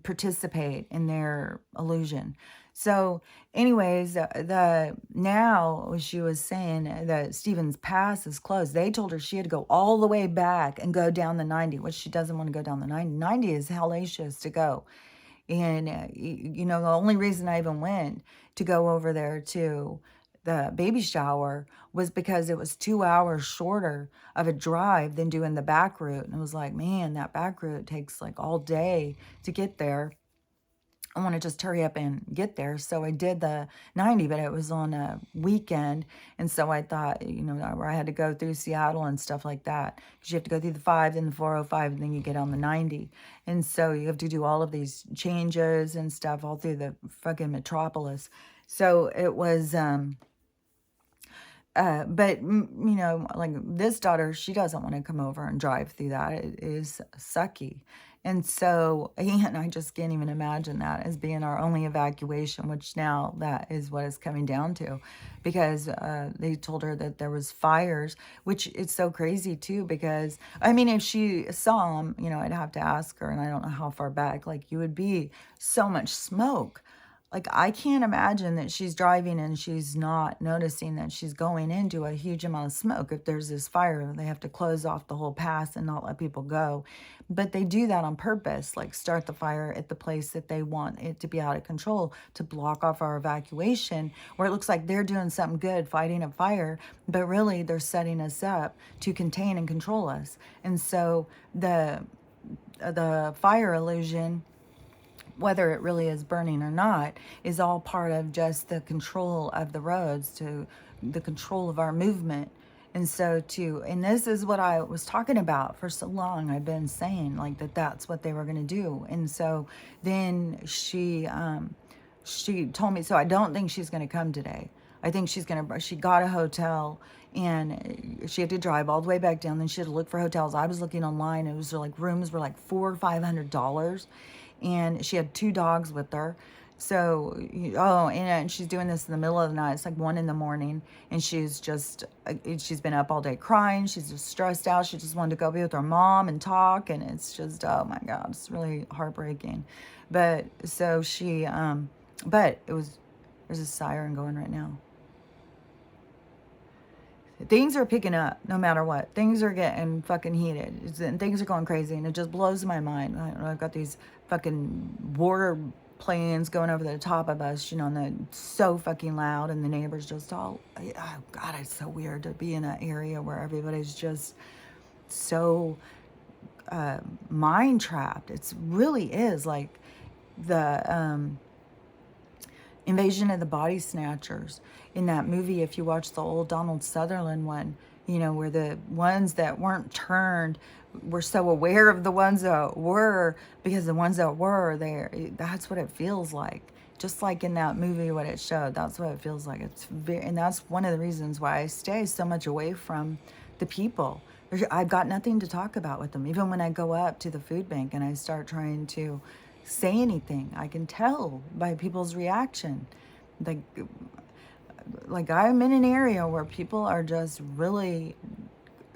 participate in their illusion. So, anyways, the now she was saying that Stephen's Pass is closed. They told her she had to go all the way back and go down the 90, which she doesn't want to go down the 90. 90 is hellacious to go. And, you know, the only reason I even went to go over there to the baby shower was because it was 2 hours shorter of a drive than doing the back route. And it was like, man, that back route takes like all day to get there. I want to just hurry up and get there. So I did the 90, but it was on a weekend. And so I thought, you know, where I had to go through Seattle and stuff like that. Because you have to go through the 5, then the 405, and then you get on the 90. And so you have to do all of these changes and stuff all through the fucking metropolis. So it was, but you know, like this daughter, she doesn't want to come over and drive through that. It is sucky. And so, and I just can't even imagine that as being our only evacuation, which now that is what it's coming down to, because they told her that there was fires, which it's so crazy too, because I mean, if she saw them, you know, I'd have to ask her, and I don't know how far back, like you would be so much smoke. Like, I can't imagine that she's driving and she's not noticing that she's going into a huge amount of smoke. If there's this fire, they have to close off the whole pass and not let people go. But they do that on purpose, like start the fire at the place that they want it to be out of control to block off our evacuation, where it looks like they're doing something good, fighting a fire, but really they're setting us up to contain and control us. And so the fire illusion, whether it really is burning or not, is all part of just the control of the roads, to the control of our movement. And so and this is what I was talking about for so long. I've been saying like that's what they were going to do. And so then she told me, so I don't think she's going to come today. I think she got a hotel, and she had to drive all the way back down. Then she had to look for hotels. I was looking online. It was like rooms were like $400 or $500. And she had 2 dogs with her. So, and she's doing this in the middle of the night. It's like 1 a.m. And she's been up all day crying. She's just stressed out. She just wanted to go be with her mom and talk. And it's just, oh my God, it's really heartbreaking. But so but there's a siren going right now. Things are picking up no matter what. Things are getting fucking heated. And things are going crazy. And it just blows my mind. I've got these fucking war planes going over the top of us, you know, and they're so fucking loud. And the neighbors just all, oh God, it's so weird to be in an area where everybody's just so mind trapped. It really is like the Invasion of the Body Snatchers in that movie. If you watch the old Donald Sutherland one, you know, where the ones that weren't turned were so aware of the ones that were, because the ones that were there, that's what it feels like. Just like in that movie, what it showed, that's what it feels like. And that's one of the reasons why I stay so much away from the people. I've got nothing to talk about with them. Even when I go up to the food bank and I start trying to say anything, I can tell by people's reaction. Like I'm in an area where people are just really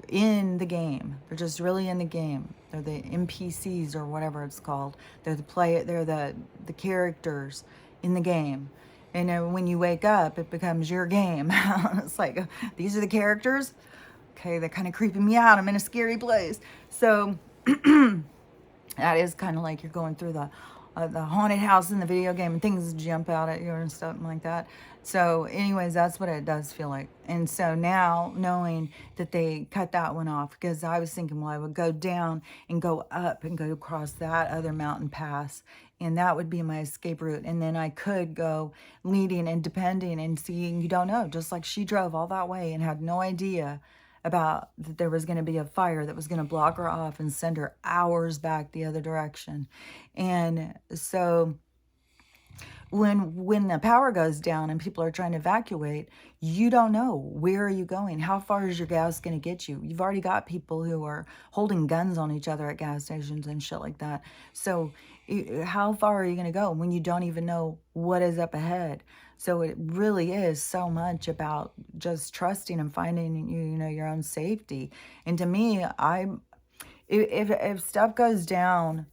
in the game. They're just really in the game. They're the NPCs or whatever it's called. They're the characters in the game. And then when you wake up, it becomes your game. It's like, these are the characters. Okay, they're kind of creeping me out. I'm in a scary place. So that is kind of like you're going through the haunted house in the video game, and things jump out at you and stuff like that. So, anyways, that's what it does feel like. And so now, knowing that they cut that one off, because I was thinking, well, I would go down and go up and go across that other mountain pass, and that would be my escape route. And then I could go leading and depending and seeing, you don't know, just like she drove all that way and had no idea about that there was going to be a fire that was going to block her off and send her hours back the other direction. And so when the power goes down and people are trying to evacuate, you don't know, where are you going, how far is your gas going to get you. You've already got people who are holding guns on each other at gas stations and shit like that. So how far are you going to go when you don't even know what is up ahead? So it really is so much about just trusting and finding, you know, your own safety. And to me, if stuff goes down,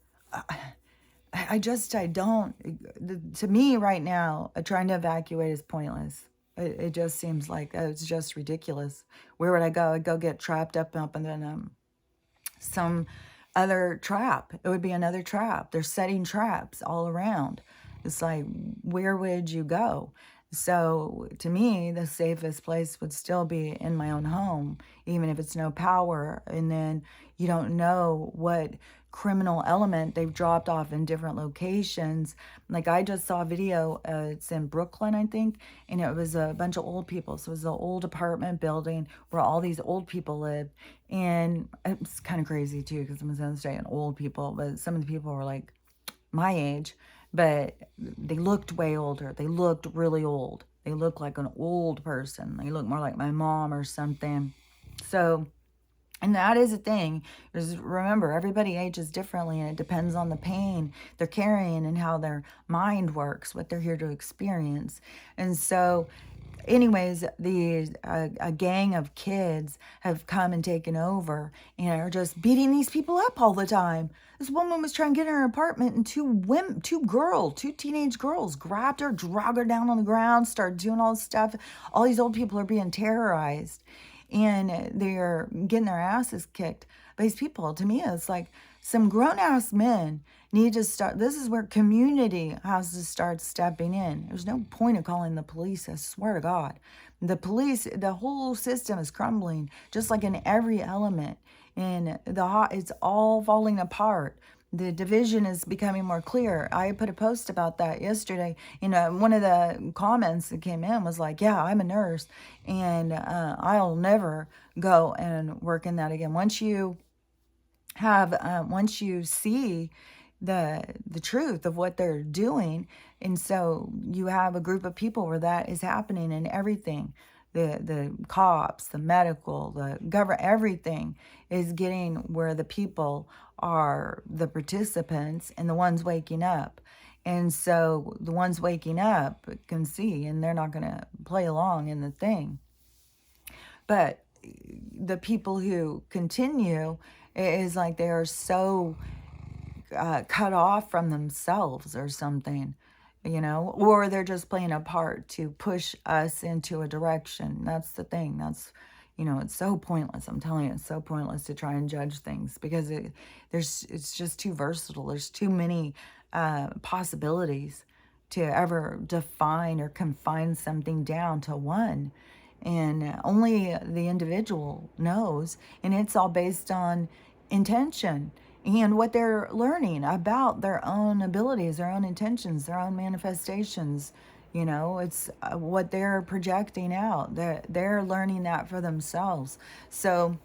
I don't, to me right now, trying to evacuate is pointless. It just seems like it's just ridiculous. Where would I go? I'd go get trapped up and then some other trap. It would be another trap. They're setting traps all around. It's like, where would you go? So to me, the safest place would still be in my own home, even if it's no power. And then you don't know what criminal element they've dropped off in different locations. Like I just saw a video, it's in Brooklyn, I think, and it was a bunch of old people. So it was an old apartment building where all these old people live. And it's kind of crazy too, because I'm going to say old people, but some of the people were like my age, but they looked way older. They looked really old. They looked like an old person. They looked more like my mom or something. So, and that is a thing. Just remember, everybody ages differently, and it depends on the pain they're carrying and how their mind works, what they're here to experience. And so, anyways, a gang of kids have come and taken over and are just beating these people up all the time. This woman was trying to get in her apartment, and two teenage girls grabbed her, dragged her down on the ground, started doing all this stuff. All these old people are being terrorized, and they're getting their asses kicked by these people. To me, it's like some grown-ass men need to start. This is where community has to start stepping in. There's no point of calling the police, I swear to God. The police, the whole system is crumbling, just like in every element. And it's all falling apart. The division is becoming more clear. I put a post about that yesterday. You know, one of the comments that came in was like, yeah, I'm a nurse, and I'll never go and work in that again. Once you see the truth of what they're doing, and so you have a group of people where that is happening, and everything, the cops, the medical, the government, everything is getting where the people are the participants and the ones waking up. And so the ones waking up can see, and they're not going to play along in the thing. But the people who continue, is like they are so cut off from themselves or something, you know, or they're just playing a part to push us into a direction. That's the thing. That's, you know, it's so pointless. I'm telling you, it's so pointless to try and judge things, because it's just too versatile. There's too many possibilities to ever define or confine something down to one. And only the individual knows. And it's all based on intention and what they're learning about their own abilities, their own intentions, their own manifestations. You know, it's what they're projecting out. They're learning that for themselves. So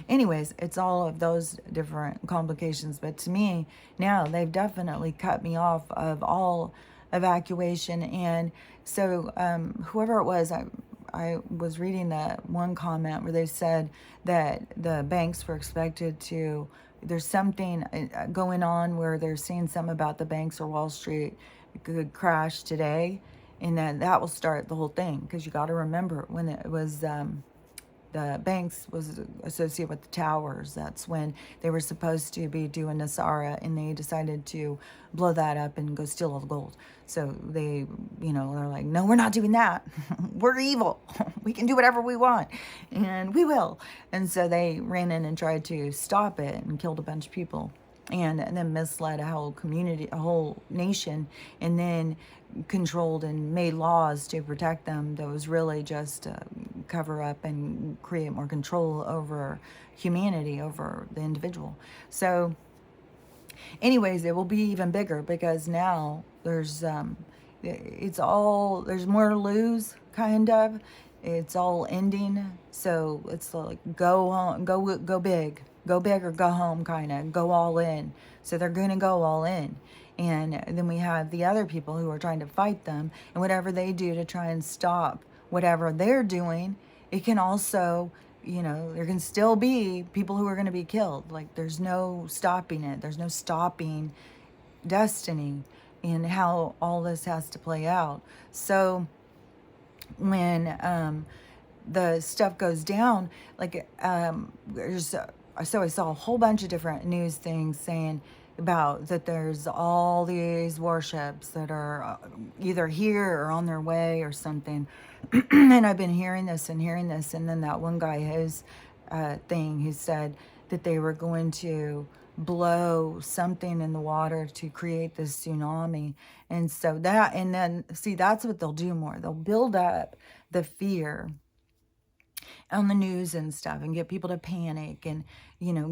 anyways, it's all of those different complications. But to me, now they've definitely cut me off of all evacuation. And so whoever it was, I was reading that one comment where they said that the banks were expected to, there's something going on where they're seeing something about the banks or Wall Street could crash today, and then that will start the whole thing. Because you got to remember, when it was the banks was associated with the towers, that's when they were supposed to be doing Nasara, and they decided to blow that up and go steal all the gold. So they, you know, they're like, no, we're not doing that. We're evil. We can do whatever we want, and we will. And so they ran in and tried to stop it and killed a bunch of people. and then misled a whole community, a whole nation, and then controlled and made laws to protect them that was really just cover up and create more control over humanity, over the individual. So anyways, it will be even bigger because now it's all, there's more to lose, kind of. It's all ending, so it's like go on, go big, go big or go home, kind of go all in. So they're gonna go all in, and then we have the other people who are trying to fight them, and whatever they do to try and stop whatever they're doing, it can also, there can still be people who are going to be killed. Like, there's no stopping it. There's no stopping destiny and how all this has to play out. So when the stuff goes down, like so I saw a whole bunch of different news things saying about that there's all these warships that are either here or on their way or something. And I've been hearing this and hearing this, and then that one guy, his thing, he said that they were going to blow something in the water to create this tsunami. And so that, and then see, that's what they'll do more. They'll build up the fear on the news and stuff and get people to panic and,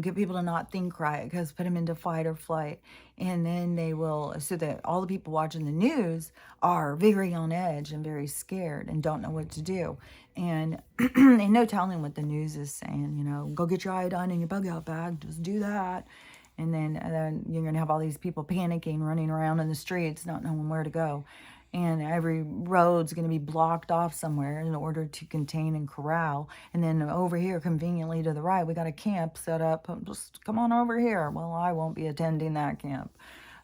get people to not think right, because put them into fight or flight. And then they will, so that all the people watching the news are very on edge and very scared and don't know what to do. And ain't no telling what the news is saying, go get your iodine in your bug out bag, just do that. And then you're going to have all these people panicking, running around in the streets, not knowing where to go. And every road's going to be blocked off somewhere in order to contain and corral. And then over here, conveniently to the right, we got a camp set up. Just come on over here. Well, I won't be attending that camp.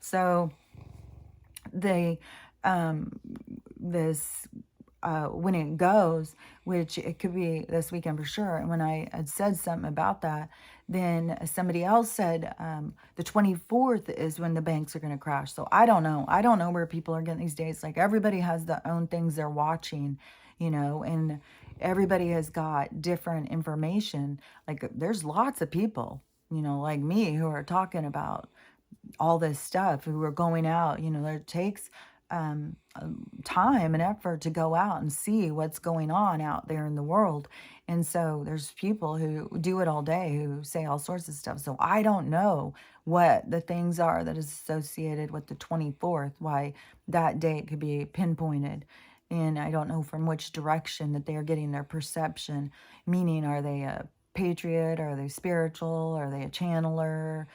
So they, this, when it goes, which it could be this weekend for sure. And when I had said something about that, then somebody else said the 24th is when the banks are going to crash. So I don't know. I don't know where people are getting these dates. Like, everybody has their own things they're watching, and everybody has got different information. Like, there's lots of people, like me, who are talking about all this stuff, who are going out. It takes time and effort to go out and see what's going on out there in the world. And so there's people who do it all day who say all sorts of stuff. So I don't know what the things are that is associated with the 24th, why that date could be pinpointed. And I don't know from which direction that they're getting their perception. Meaning, are they a patriot? Are they spiritual? Are they a channeler?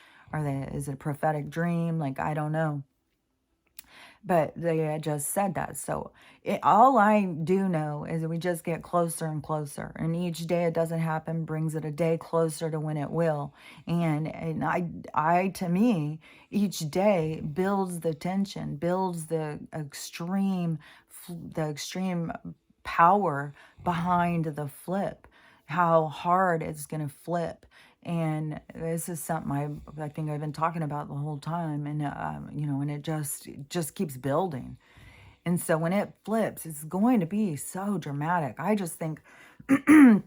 Is it a prophetic dream? Like, I don't know. But they had just said that. So all I do know is that we just get closer and closer. And each day it doesn't happen brings it a day closer to when it will. And I to me, each day builds the tension, builds the extreme power behind the flip, how hard it's going to flip. And this is something I think I've been talking about the whole time. And, and it just keeps building. And so when it flips, it's going to be so dramatic. I just think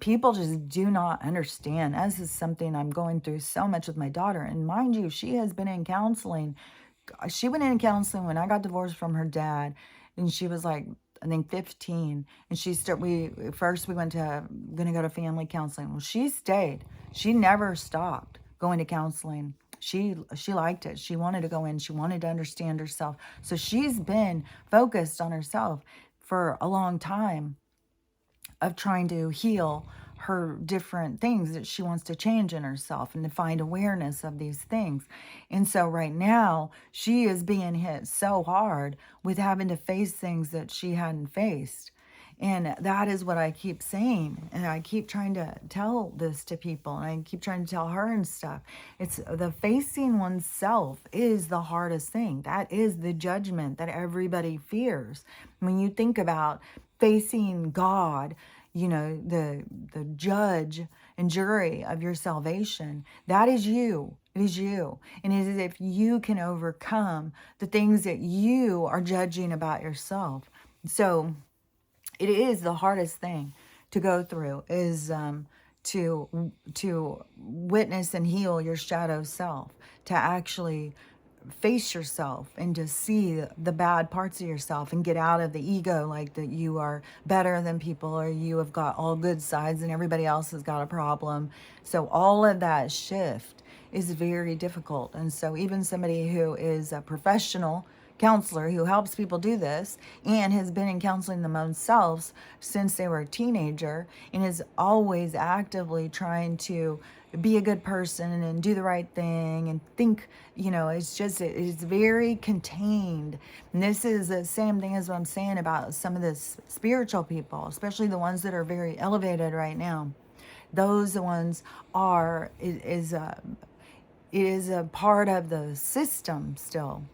people just do not understand. This is something I'm going through so much with my daughter. And mind you, she has been in counseling. She went in counseling when I got divorced from her dad. And she was like, I think 15, and we went to gonna go to family counseling. Well, she stayed. She never stopped going to counseling. She liked it. She wanted to go in. She wanted to understand herself. So she's been focused on herself for a long time, of trying to heal her different things that she wants to change in herself and to find awareness of these things. And so right now she is being hit so hard with having to face things that she hadn't faced. And that is what I keep saying. And I keep trying to tell this to people. And I keep trying to tell her and stuff. It's the facing oneself is the hardest thing. That is the judgment that everybody fears. When you think about facing God, the judge and jury of your salvation, that is you. It is you. And it is if you can overcome the things that you are judging about yourself. So it is the hardest thing to go through, is to witness and heal your shadow self, to actually face yourself and to see the bad parts of yourself and get out of the ego, like that you are better than people or you have got all good sides and everybody else has got a problem. So all of that shift is very difficult. And so even somebody who is a professional counselor who helps people do this and has been in counseling themselves since they were a teenager and is always actively trying to be a good person and do the right thing and think, it's very contained. And this is the same thing as what I'm saying about some of the spiritual people, especially the ones that are very elevated right now. Those ones are, it is a part of the system still.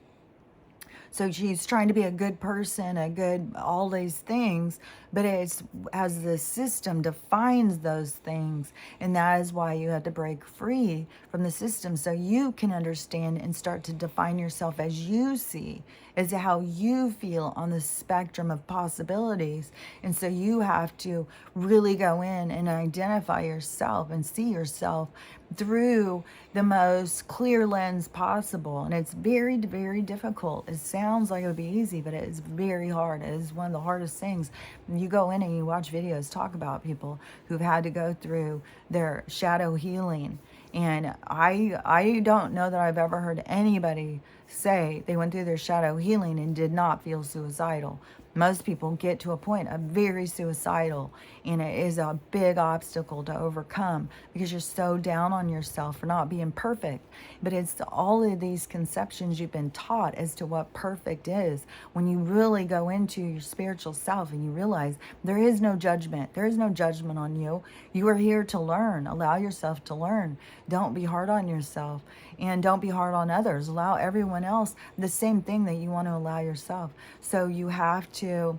So she's trying to be a good person, a good, all these things, but it's as the system defines those things. And that is why you have to break free from the system so you can understand and start to define yourself as you see, as how you feel on the spectrum of possibilities. And so you have to really go in and identify yourself and see yourself through the most clear lens possible. And it's very, very difficult. It sounds like it would be easy, but it is very hard. It is one of the hardest things. You go in and you watch videos talk about people who've had to go through their shadow healing. And I don't know that I've ever heard anybody say they went through their shadow healing and did not feel suicidal. Most people get to a point of very suicidal, and it is a big obstacle to overcome because you're so down on yourself for not being perfect. But it's all of these conceptions you've been taught as to what perfect is. When you really go into your spiritual self and you realize there is no judgment, there is no judgment on you. You are here to learn. Allow yourself to learn. Don't be hard on yourself, and don't be hard on others. Allow everyone else the same thing that you want to allow yourself. So you have to. I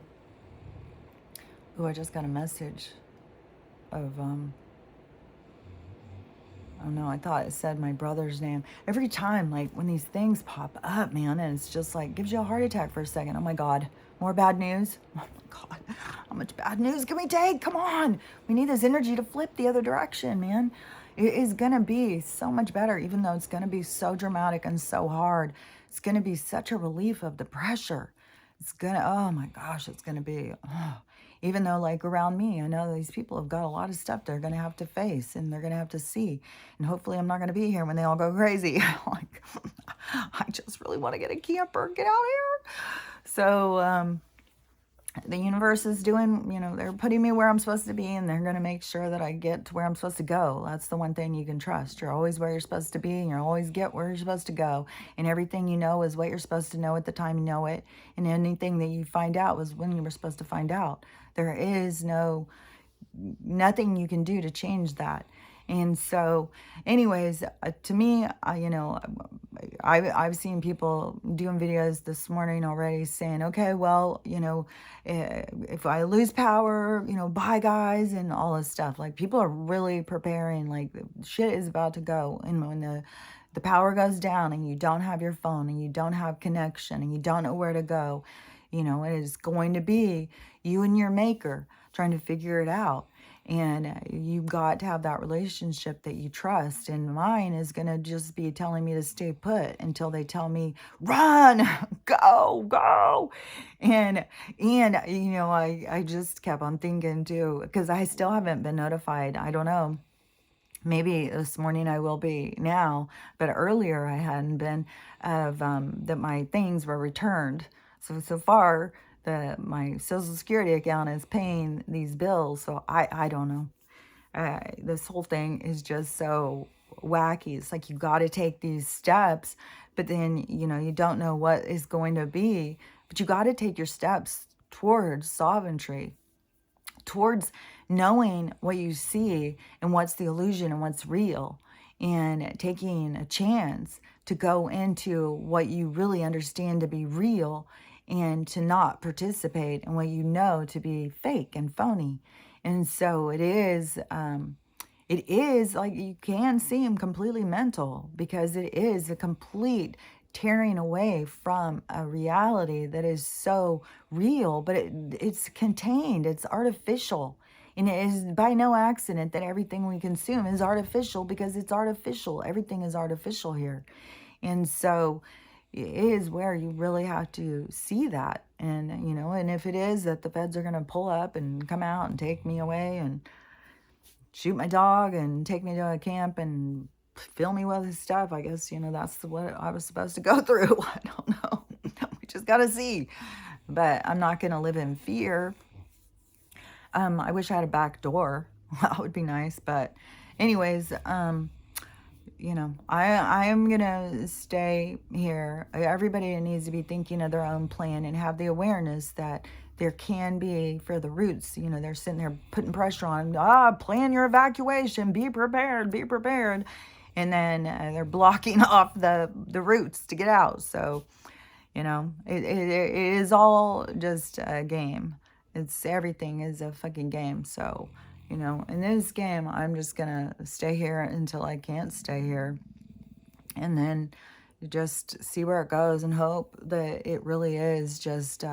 just got a message of oh no, I thought it said my brother's name. Every time, like when these things pop up, man, and it's just like gives you a heart attack for a second. Oh my God, more bad news. Oh my God, how much bad news can we take? Come on, we need this energy to flip the other direction, man. It is gonna be so much better, even though it's gonna be so dramatic and so hard. It's gonna be such a relief of the pressure. It's gonna, oh my gosh, it's gonna be, oh. Even though, like around me, I know these people have got a lot of stuff they're gonna have to face and they're gonna have to see. And hopefully, I'm not gonna be here when they all go crazy. Like, I just really want to get a camper, get out here. So, the universe is doing, they're putting me where I'm supposed to be, and they're going to make sure that I get to where I'm supposed to go. That's the one thing you can trust. You're always where you're supposed to be, and you always get where you're supposed to go. And everything you know is what you're supposed to know at the time you know it. And anything that you find out was when you were supposed to find out. There is nothing you can do to change that. And so, anyways, to me, I've seen people doing videos this morning already saying, okay, well, if I lose power, bye guys, and all this stuff. Like, people are really preparing, like shit is about to go. And when the power goes down and you don't have your phone and you don't have connection and you don't know where to go, it is going to be you and your maker trying to figure it out. And you've got to have that relationship that you trust. And mine is going to just be telling me to stay put until they tell me, run, go. And I just kept on thinking too, because I still haven't been notified. I don't know. Maybe this morning I will be now, but earlier I hadn't been of that my things were returned. So far, my Social Security account is paying these bills, so I don't know. This whole thing is just so wacky. It's like you got to take these steps, but then you don't know what is going to be. But you got to take your steps towards sovereignty, towards knowing what you see and what's the illusion and what's real, and taking a chance to go into what you really understand to be real and to not participate in what you know to be fake and phony. And so it is like you can seem completely mental because it is a complete tearing away from a reality that is so real, but it's contained, it's artificial. And it is by no accident that everything we consume is artificial, because it's artificial. Everything is artificial here. And so it is where you really have to see that. And, you know, and if it is that the feds are going to pull up and come out and take me away and shoot my dog and take me to a camp and fill me with his stuff, I guess, you know, that's what I was supposed to go through. I don't know. We just got to see. But I'm not going to live in fear. I wish I had a back door. That would be nice. But anyways, you know, I am going to stay here. Everybody needs to be thinking of their own plan and have the awareness that there can be, for the roots, you know, they're sitting there putting pressure on, plan your evacuation, be prepared, be prepared. And then they're blocking off the roots to get out. So, you know, it is all just a game. It's everything is a fucking game. So, you know, in this game, I'm just going to stay here until I can't stay here. And then just see where it goes and hope that it really is just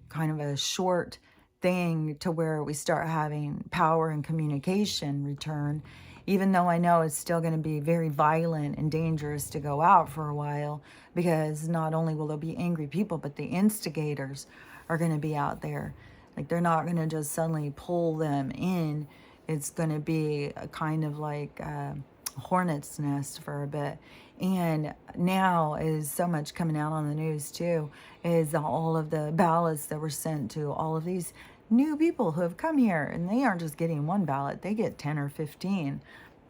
kind of a short thing to where we start having power and communication return, even though I know it's still going to be very violent and dangerous to go out for a while, because not only will there be angry people, but the instigators are going to be out there. Like, they're not going to just suddenly pull them in. It's going to be a kind of like hornet's nest for a bit. And now is so much coming out on the news too, is all of the ballots that were sent to all of these new people who have come here, and they aren't just getting one ballot, they get 10 or 15.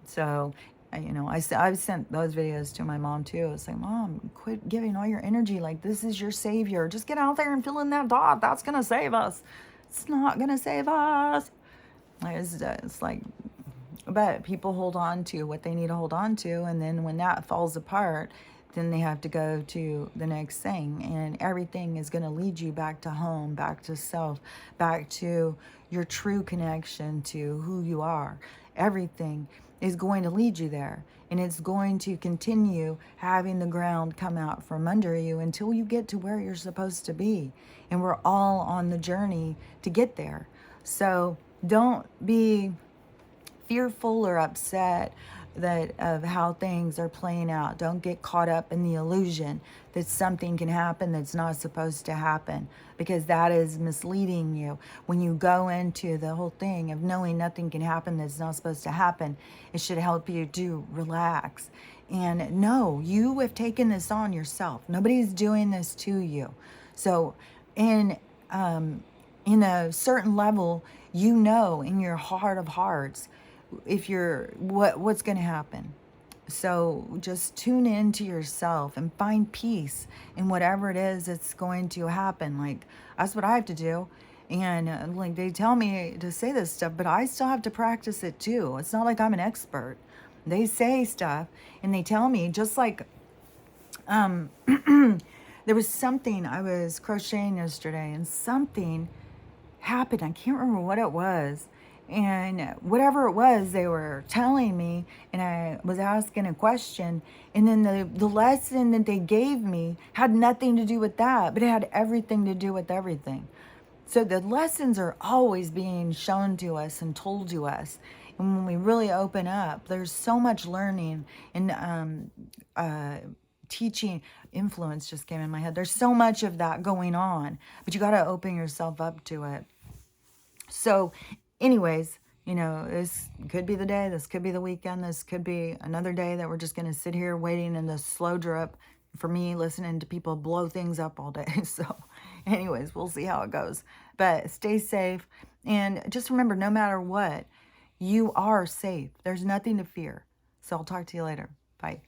So, you know, I've sent those videos to my mom too. It's like, Mom, quit giving all your energy like this is your savior. Just get out there and fill in that dot. That's going to save us. It's not going to save us. It's like, but people hold on to what they need to hold on to, and then when that falls apart, then they have to go to the next thing, and everything is going to lead you back to home, back to self, back to your true connection to who you are. Everything is going to lead you there, and it's going to continue having the ground come out from under you until you get to where you're supposed to be. And we're all on the journey to get there. So don't be fearful or upset that of how things are playing out. Don't get caught up in the illusion that something can happen that's not supposed to happen, because that is misleading you. When you go into the whole thing of knowing nothing can happen that's not supposed to happen, it should help you to relax and know you have taken this on yourself. Nobody's doing this to you. So in a certain level, you know in your heart of hearts if you're what's going to happen. So just tune in to yourself and find peace in whatever it is that's going to happen. Like, that's what I have to do. And like, they tell me to say this stuff, but I still have to practice it too. It's not like I'm an expert. They say stuff and they tell me, just like there was something, I was crocheting yesterday and something happened. I can't remember what it was. And whatever it was, they were telling me, and I was asking a question, and then the lesson that they gave me had nothing to do with that, but it had everything to do with everything. So the lessons are always being shown to us and told to us. And when we really open up, there's so much learning and teaching. Influence just came in my head. There's so much of that going on, but you got to open yourself up to it. So anyways, you know, this could be the day, this could be the weekend, this could be another day that we're just going to sit here waiting in the slow drip for me, listening to people blow things up all day. So anyways, we'll see how it goes. But stay safe, and just remember, no matter what, you are safe. There's nothing to fear. So I'll talk to you later. Bye.